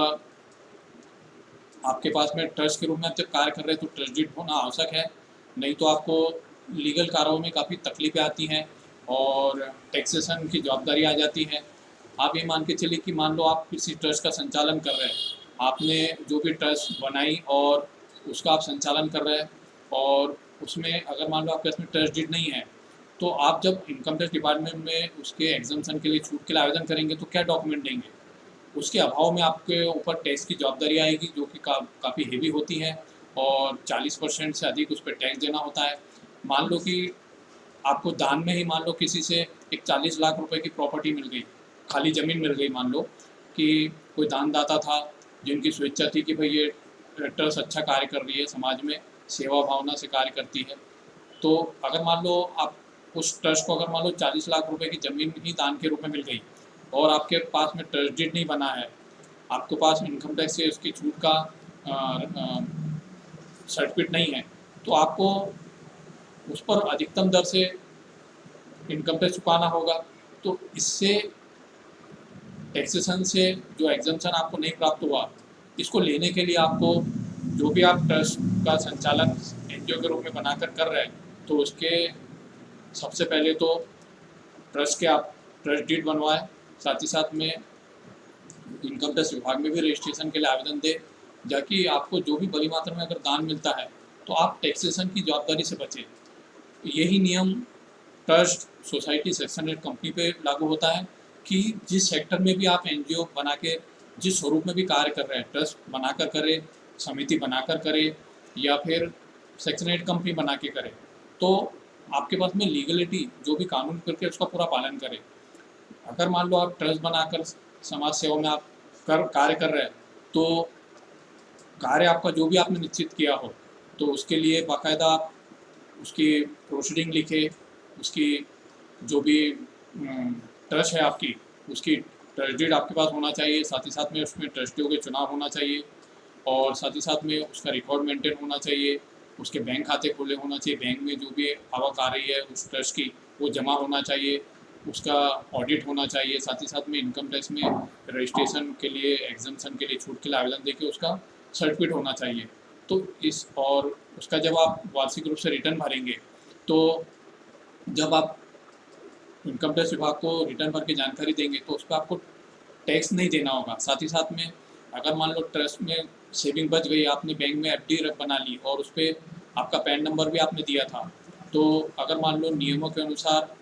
आपके पास में ट्रस्ट के रूप में जब कार्य कर रहे हैं तो ट्रस्ट डीड होना आवश्यक है, नहीं तो आपको लीगल कार्यों में काफ़ी तकलीफें आती हैं और टैक्सेशन की जवाबदारी आ जाती है। आप ये मान के चलिए कि मान लो आप किसी ट्रस्ट का संचालन कर रहे हैं, आपने जो भी ट्रस्ट बनाई और उसका आप संचालन कर रहे हैं, और उसमें अगर मान लो आपके पास में ट्रस्ट डीड नहीं है, तो आप जब इनकम टैक्स डिपार्टमेंट में उसके एग्जाम्पशन के लिए, छूट के लिए आवेदन करेंगे तो क्या डॉक्यूमेंट देंगे? उसके अभाव में आपके ऊपर टैक्स की जवाबदारी आएगी, जो कि काफ़ी हेवी होती है और 40% से अधिक उस पर टैक्स देना होता है। मान लो कि आपको दान में ही मान लो किसी से एक 40 लाख रुपए की प्रॉपर्टी मिल गई, खाली ज़मीन मिल गई, मान लो कि कोई दानदाता था जिनकी स्वेच्छा थी कि भाई ये ट्रस्ट अच्छा कार्य कर रही है, समाज में सेवा भावना से कार्य करती है, तो अगर मान लो आप उस ट्रस्ट को, अगर मान लो 40 लाख रुपए की ज़मीन ही दान के रूप में मिल गई और आपके पास में ट्रस्ट डीड नहीं बना है, आपके पास इनकम टैक्स से उसकी छूट का सर्टिफिकेट नहीं है, तो आपको उस पर अधिकतम दर से इनकम टैक्स चुकाना होगा। तो इससे टैक्सेशन से जो एग्जम्पशन आपको नहीं प्राप्त हुआ, इसको लेने के लिए आपको जो भी आप ट्रस्ट का संचालन एनजीओ के रूप में बनाकर कर रहे हैं, तो उसके सबसे पहले तो ट्रस्ट के आप ट्रस्ट डीड बनवाएं, साथ ही साथ में इनकम टैक्स विभाग में भी रजिस्ट्रेशन के लिए आवेदन दें, ताकि आपको जो भी बड़ी मात्रा में अगर दान मिलता है तो आप टैक्सेशन की जवाबदारी से बचें। यही नियम ट्रस्ट, सोसाइटी, सेक्शन 8 कंपनी पे लागू होता है कि जिस सेक्टर में भी आप एनजीओ बना के, जिस स्वरूप में भी कार्य कर रहे हैं, ट्रस्ट बनाकर करें, समिति बनाकर करें या फिर सेक्शन 8 कंपनी बना के करें, तो आपके पास में लीगलिटी जो भी कानून करके उसका पूरा पालन करें। अगर मान लो आप ट्रस्ट बनाकर समाज सेवा में आप कार्य कर रहे हैं, तो कार्य आपका जो भी आपने निश्चित किया हो, तो उसके लिए बाकायदा आप उसकी प्रोसीडिंग लिखे, उसकी जो भी ट्रस्ट है आपकी, उसकी ट्रस्ट डीड आपके पास होना चाहिए, साथ ही साथ में उसमें ट्रस्टियों के चुनाव होना चाहिए और साथ ही साथ में उसका रिकॉर्ड मेंटेन होना चाहिए, उसके बैंक खाते खुले होना चाहिए, बैंक में जो भी आवक आ रही है उस ट्रस्ट की वो जमा होना चाहिए, उसका ऑडिट होना चाहिए, साथ ही साथ में इनकम टैक्स में रजिस्ट्रेशन के लिए, एग्जम्पशन के लिए, छूट के लिए आवेदन देके उसका सर्टिफिकेट होना चाहिए। तो इस और उसका जब आप वार्षिक रूप से रिटर्न भरेंगे, तो जब आप इनकम टैक्स विभाग को रिटर्न भर के जानकारी देंगे तो उस पर आपको टैक्स नहीं देना होगा। साथ ही साथ में अगर मान लो ट्रस्ट में सेविंग बच गई, आपने बैंक में एफडी बना ली और उस पर आपका पैन नंबर भी आपने दिया था, तो अगर मान लो नियमों के अनुसार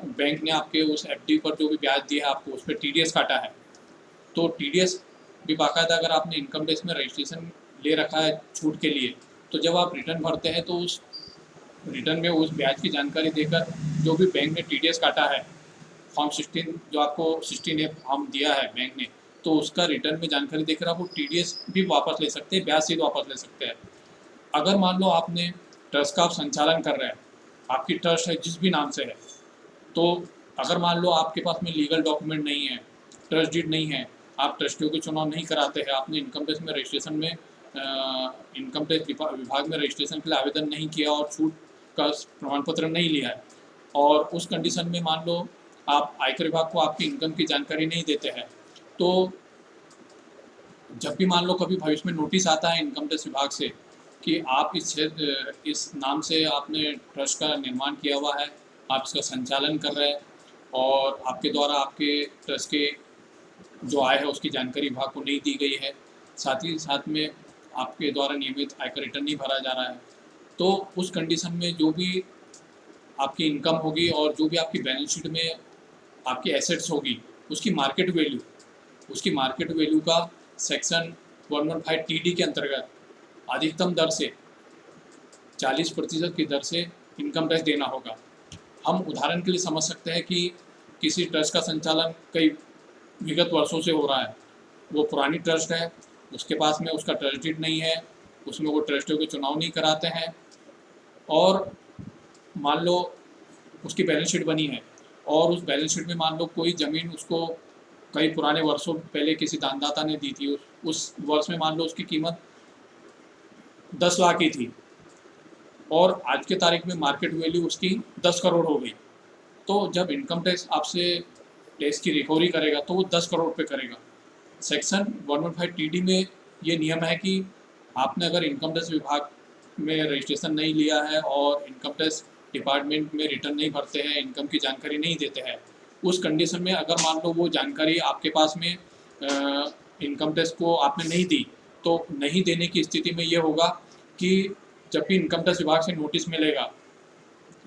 बैंक ने आपके उस एफडी पर जो भी ब्याज दिया है आपको, उस पर टीडीएस काटा है, तो टीडीएस भी बाकायदा अगर आपने इनकम टैक्स में रजिस्ट्रेशन ले रखा है छूट के लिए, तो जब आप रिटर्न भरते हैं तो उस रिटर्न में उस ब्याज की जानकारी देकर जो भी बैंक ने टीडीएस काटा है, फॉर्म 16 जो आपको 16A फॉर्म दिया है बैंक ने, तो उसका रिटर्न में जानकारी देकर आप वो टीडीएस भी वापस ले सकते हैं, ब्याज सहित वापस ले सकते हैं। अगर मान लो आपने ट्रस्ट का आप संचालन कर रहे हैं, आपकी ट्रस्ट है जिस भी नाम से है, तो अगर मान लो आपके पास में लीगल डॉक्यूमेंट नहीं है, ट्रस्ट डीड नहीं है, आप ट्रस्टियों के चुनाव नहीं कराते हैं, आपने इनकम टैक्स में रजिस्ट्रेशन में इनकम टैक्स विभाग में रजिस्ट्रेशन के लिए आवेदन नहीं किया और छूट का प्रमाण पत्र नहीं लिया है, और उस कंडीशन में मान लो आप आयकर विभाग को आपकी इनकम की जानकारी नहीं देते हैं, तो जब भी मान लो कभी भविष्य में नोटिस आता है इनकम टैक्स विभाग से कि आप इस नाम से आपने ट्रस्ट का निर्माण किया हुआ है, आप इसका संचालन कर रहे हैं और आपके द्वारा आपके ट्रस्ट के जो आय है उसकी जानकारी विभाग को नहीं दी गई है, साथ ही साथ में आपके द्वारा नियमित आयकर रिटर्न नहीं भरा जा रहा है, तो उस कंडीशन में जो भी आपकी इनकम होगी और जो भी आपकी बैलेंस शीट में आपकी एसेट्स होगी उसकी मार्केट वैल्यू का सेक्शन 115 टीडी के अंतर्गत अधिकतम दर से 40% की दर से इनकम टैक्स देना होगा। हम उदाहरण के लिए समझ सकते हैं कि किसी ट्रस्ट का संचालन कई विगत वर्षों से हो रहा है, वो पुरानी ट्रस्ट है, उसके पास में उसका ट्रस्ट डीड नहीं है, उसमें वो ट्रस्टियों के चुनाव नहीं कराते हैं, और मान लो उसकी बैलेंस शीट बनी है और उस बैलेंस शीट में मान लो कोई ज़मीन उसको कई पुराने वर्षों पहले किसी दानदाता ने दी थी, उस वर्ष में मान लो उसकी कीमत 10 लाख की थी और आज के तारीख में मार्केट वैल्यू उसकी 10 करोड़ हो गई। तो जब इनकम टैक्स आपसे टैक्स की रिकवरी करेगा तो वो 10 करोड़ पे करेगा। सेक्शन 115 टीडी में ये नियम है कि आपने अगर इनकम टैक्स विभाग में रजिस्ट्रेशन नहीं लिया है और इनकम टैक्स डिपार्टमेंट में रिटर्न नहीं भरते हैं, इनकम की जानकारी नहीं देते हैं, उस कंडीशन में अगर मान लो वो जानकारी आपके पास में इनकम टैक्स को आपने नहीं दी, तो नहीं देने की स्थिति में ये होगा कि जब भी इनकम टैक्स विभाग से नोटिस मिलेगा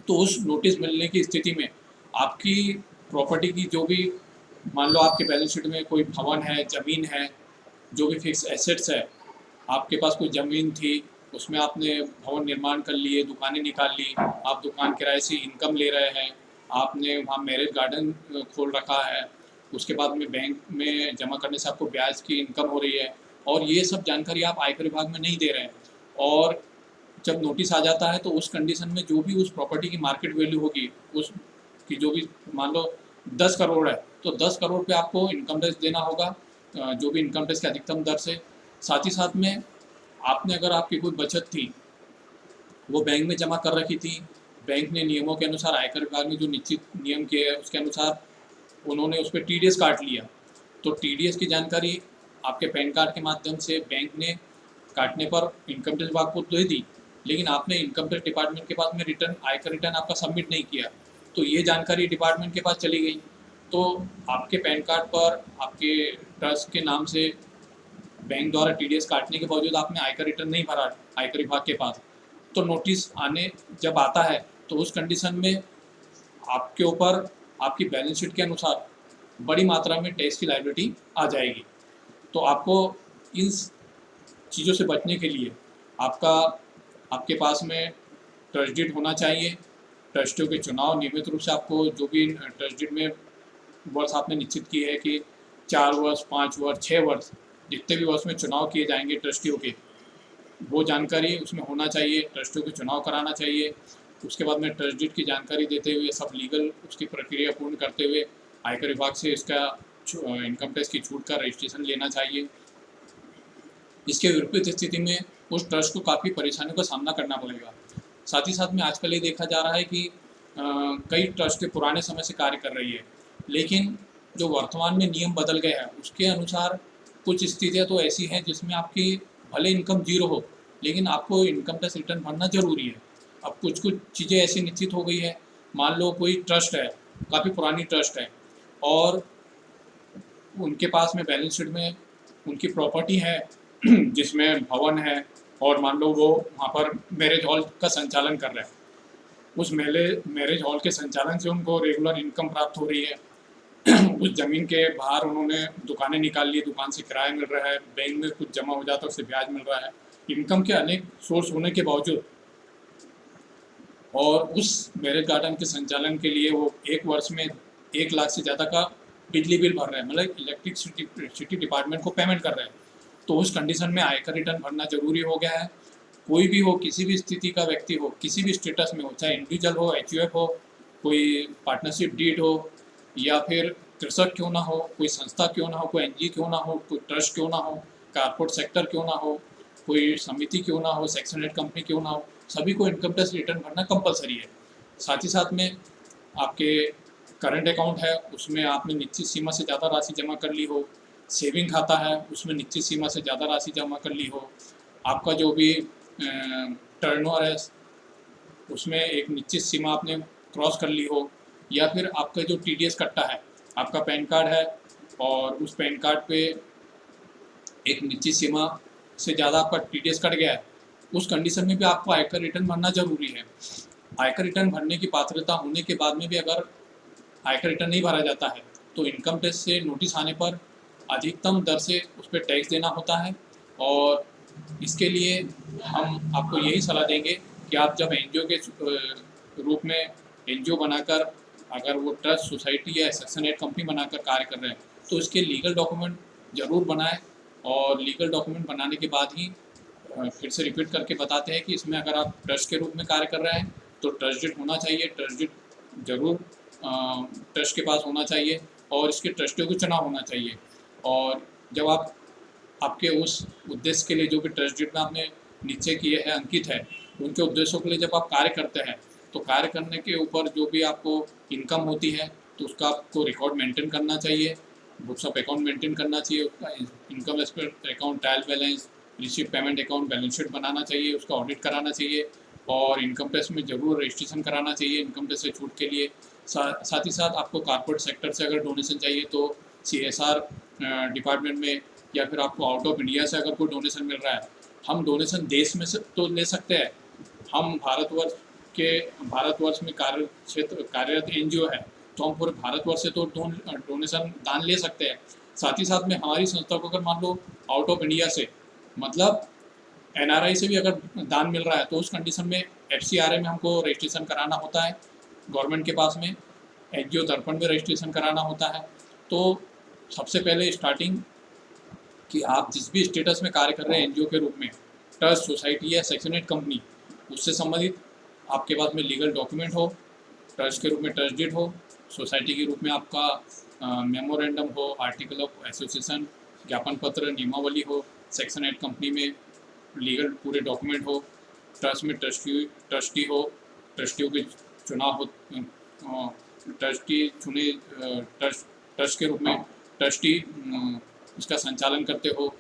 तो उस नोटिस मिलने की स्थिति में आपकी प्रॉपर्टी की जो भी मान लो आपके बैलेंस शीट में कोई भवन है, ज़मीन है, जो भी फिक्स एसेट्स है, आपके पास कोई ज़मीन थी, उसमें आपने भवन निर्माण कर लिए, दुकानें निकाल ली, आप दुकान किराए से इनकम ले रहे हैं, आपने वहाँ मैरिज गार्डन खोल रखा है, उसके बाद में बैंक में जमा करने से आपको ब्याज की इनकम हो रही है, और ये सब जानकारी आप आयकर विभाग में नहीं दे रहे हैं, और जब नोटिस आ जाता है तो उस कंडीशन में जो भी उस प्रॉपर्टी की मार्केट वैल्यू होगी, उस की जो भी मान लो 10 करोड़ है, तो 10 करोड़ पे आपको इनकम टैक्स देना होगा, जो भी इनकम टैक्स की अधिकतम दर से। साथ ही साथ में आपने अगर आपकी कोई बचत थी वो बैंक में जमा कर रखी थी, बैंक ने नियमों के अनुसार, आयकर विभाग ने जो निश्चित नियम किए हैं उसके अनुसार उन्होंने उस पर टीडीएस काट लिया, तो टीडीएस की जानकारी आपके पैन कार्ड के माध्यम से बैंक ने काटने पर इनकम टैक्स विभाग को दे दी, लेकिन आपने इनकम टैक्स डिपार्टमेंट के पास में रिटर्न, आयकर रिटर्न आपका सबमिट नहीं किया, तो ये जानकारी डिपार्टमेंट के पास चली गई, तो आपके पैन कार्ड पर आपके ट्रस्ट के नाम से बैंक द्वारा टीडीएस काटने के बावजूद आपने आयकर रिटर्न नहीं भरा आयकर विभाग के पास, तो नोटिस आने जब आता है तो उस कंडीशन में आपके ऊपर आपकी बैलेंस शीट के अनुसार बड़ी मात्रा में टैक्स की लायबिलिटी आ जाएगी। तो आपको इन चीज़ों से बचने के लिए आपके पास में ट्रस्ट डीड होना चाहिए। ट्रस्टियों के चुनाव नियमित रूप से आपको जो भी ट्रस्ट डीड में वर्ष आपने निश्चित किए हैं कि 4 वर्ष, 5 वर्ष, 6 वर्ष, जितने भी वर्ष में चुनाव किए जाएंगे ट्रस्टियों के, वो जानकारी उसमें होना चाहिए, ट्रस्टियों के चुनाव कराना चाहिए। उसके बाद में ट्रस्ट डीड की जानकारी देते हुए सब लीगल उसकी प्रक्रिया पूर्ण करते हुए आयकर विभाग से इसका इनकम टैक्स की छूट का रजिस्ट्रेशन लेना चाहिए। इसके विपरीत स्थिति में उस ट्रस्ट को काफ़ी परेशानियों का सामना करना पड़ेगा। साथ ही साथ में आजकल ये देखा जा रहा है कि कई ट्रस्ट पुराने समय से कार्य कर रही है, लेकिन जो वर्तमान में नियम बदल गए हैं उसके अनुसार कुछ स्थितियाँ तो ऐसी हैं जिसमें आपकी भले इनकम जीरो हो लेकिन आपको इनकम टैक्स रिटर्न भरना जरूरी है। अब कुछ कुछ चीज़ें ऐसी निश्चित हो गई है, मान लो कोई ट्रस्ट है, काफ़ी पुरानी ट्रस्ट है और उनके पास में बैलेंस शीट में उनकी प्रॉपर्टी है जिसमें भवन है, और मान लो वो वहाँ पर मैरिज हॉल का संचालन कर रहे हैं, उस मैरिज हॉल के संचालन से उनको रेगुलर इनकम प्राप्त हो रही है। उस ज़मीन के बाहर उन्होंने दुकानें निकाल ली, दुकान से किराया मिल रहा है, बैंक में कुछ जमा हो जाता है उससे ब्याज मिल रहा है, इनकम के अनेक सोर्स होने के बावजूद, और उस मैरिज गार्डन के संचालन के लिए वो एक वर्ष में 1 लाख से ज़्यादा का बिजली बिल भर रहे हैं, मतलब इलेक्ट्रिसिटी डिपार्टमेंट को पेमेंट कर रहे हैं। तो उस कंडीशन में आयकर रिटर्न भरना जरूरी हो गया है। कोई भी हो, किसी भी स्थिति का व्यक्ति हो, किसी भी स्टेटस में हो, चाहे इंडिविजुअल हो, एचयूएफ हो, कोई पार्टनरशिप डीड हो, या फिर कृषक क्यों ना हो, कोई संस्था क्यों ना हो, कोई एनजीओ क्यों ना हो, कोई ट्रस्ट क्यों ना हो, कारपोरेट सेक्टर क्यों ना हो, कोई समिति क्यों ना हो, सेक्शन 8 कंपनी क्यों ना हो, सभी को इनकम टैक्स रिटर्न भरना कंपलसरी है। साथ ही साथ में आपके करंट अकाउंट है उसमें आपने निश्चित सीमा से ज़्यादा राशि जमा कर ली हो, सेविंग खाता है उसमें निश्चित सीमा से ज़्यादा राशि जमा कर ली हो, आपका जो भी टर्नओवर है उसमें एक निश्चित सीमा आपने क्रॉस कर ली हो, या फिर आपका जो टीडीएस कट्टा है, आपका पैन कार्ड है और उस पैन कार्ड पे एक निश्चित सीमा से ज़्यादा आपका टीडीएस कट गया है, उस कंडीशन में भी आपको आयकर रिटर्न भरना जरूरी है। आयकर रिटर्न भरने की पात्रता होने के बाद में भी अगर आयकर रिटर्न नहीं भरा जाता है तो इनकम टैक्स से नोटिस आने पर अधिकतम दर से उस पर टैक्स देना होता है। और इसके लिए हम आपको यही सलाह देंगे कि आप जब एनजीओ के रूप में एनजीओ बनाकर अगर वो ट्रस्ट, सोसाइटी या सेक्शन 8 कंपनी बनाकर कार्य कर रहे हैं तो इसके लीगल डॉक्यूमेंट ज़रूर बनाएं। और लीगल डॉक्यूमेंट बनाने के बाद ही फिर से रिपीट करके बताते हैं कि इसमें अगर आप ट्रस्ट के रूप में कार्य कर रहे हैं तो ट्रस्ट डीड होना चाहिए, ट्रस्ट डीड जरूर ट्रस्ट के पास होना चाहिए और इसके ट्रस्टियों को चुनाव होना चाहिए। और जब आप आपके उस उद्देश्य के लिए जो भी ट्रस्ट डीड में आपने नीचे किए हैं अंकित है उनके उद्देश्यों के लिए जब आप कार्य करते हैं तो कार्य करने के ऊपर जो भी आपको इनकम होती है तो उसका आपको रिकॉर्ड मेंटेन करना चाहिए, बुक्स ऑफ अकाउंट मेंटेन करना चाहिए, उसका income account, trial balance, receive payment account, balance sheet बनाना चाहिए, उसका ऑडिट कराना चाहिए और इनकम टैक्स में ज़रूर रजिस्ट्रेशन कराना चाहिए इनकम टैक्स से छूट के लिए। साथ ही साथ आपको कॉर्पोरेट सेक्टर से अगर डोनेशन चाहिए तो CSR डिपार्टमेंट में या फिर आपको आउट ऑफ इंडिया से अगर कोई डोनेशन मिल रहा है, हम डोनेशन देश में से तो ले सकते हैं, हम भारतवर्ष में कार्यरत एनजीओ है तो हम पूरे भारतवर्ष से तो डोनेशन दान ले सकते हैं। साथ ही साथ में हमारी संस्था को अगर मान लो आउट ऑफ इंडिया से मतलब NRI से भी अगर दान मिल रहा है तो उस कंडीशन में FCRA में हमको रजिस्ट्रेशन कराना होता है गवर्नमेंट के पास में, NGO दर्पण में रजिस्ट्रेशन कराना होता है। तो सबसे पहले स्टार्टिंग कि आप जिस भी स्टेटस में कार्य कर रहे हैं NGO के रूप में, ट्रस्ट, सोसाइटी या सेक्शन 8 कंपनी, उससे संबंधित आपके पास में लीगल डॉक्यूमेंट हो, ट्रस्ट के रूप में ट्रस्ट डीड हो, सोसाइटी के रूप में आपका मेमोरेंडम हो, आर्टिकल ऑफ एसोसिएशन, ज्ञापन पत्र, नियमावली हो, सेक्शन 8 कंपनी में लीगल पूरे डॉक्यूमेंट हो, ट्रस्ट में ट्रस्टी हो, ट्रस्टियों के चुनाव हो, ट्रस्टी चुने, ट्रस्ट के रूप में ट्रस्टी उसका संचालन करते हो,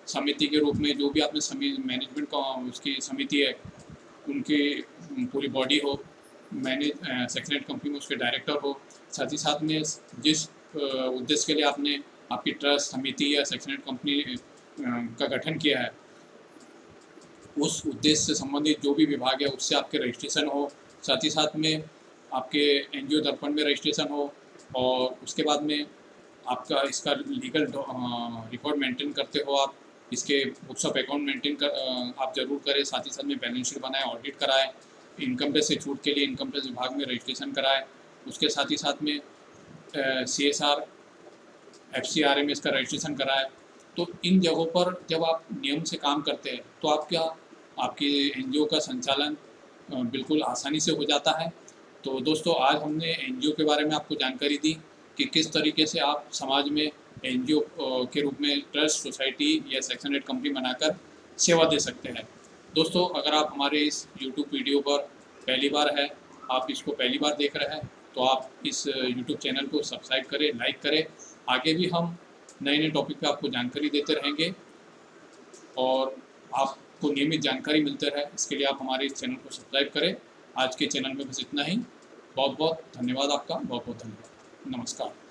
समिति के रूप में जो भी आपने मैनेजमेंट का उसकी समिति है उनकी पूरी बॉडी हो, सेक्शन 8 कंपनी में उसके डायरेक्टर हो। साथ ही साथ में जिस उद्देश्य के लिए आपने आपकी ट्रस्ट, समिति या सेक्शन 8 कंपनी का गठन किया है उस उद्देश्य से संबंधित जो भी विभाग है उससे आपके रजिस्ट्रेशन हो, साथ ही साथ में आपके NGO दर्पण में रजिस्ट्रेशन हो और उसके बाद में आपका इसका लीगल रिकॉर्ड मेंटेन करते हो आप, इसके बुक्स ऑफ अकाउंट मेंटेन कर आप ज़रूर करें, साथ ही साथ में बैलेंस शीट बनाएं, ऑडिट कराएं, इनकम टैक्स से छूट के लिए इनकम टैक्स विभाग में रजिस्ट्रेशन कराएं, उसके साथ ही साथ में CSR FCRA में इसका रजिस्ट्रेशन कराएं। तो इन जगहों पर जब आप नियम से काम करते हैं तो आपकी NGO का संचालन बिल्कुल आसानी से हो जाता है। तो दोस्तों आज हमने NGO के बारे में आपको जानकारी दी कि किस तरीके से आप समाज में NGO के रूप में ट्रस्ट, सोसाइटी या सेक्शन 8 कंपनी बनाकर सेवा दे सकते हैं। दोस्तों अगर आप हमारे इस YouTube वीडियो पर पहली बार है, आप इसको पहली बार देख रहे हैं तो आप इस YouTube चैनल को सब्सक्राइब करें, लाइक करें। आगे भी हम नए नए टॉपिक पे आपको जानकारी देते रहेंगे और आपको नियमित जानकारी मिलते रहे, इसके लिए आप हमारे इस चैनल को सब्सक्राइब करें। आज के चैनल में बस इतना ही। बहुत बहुत धन्यवाद आपका, बहुत बहुत धन्यवाद। नमस्कार।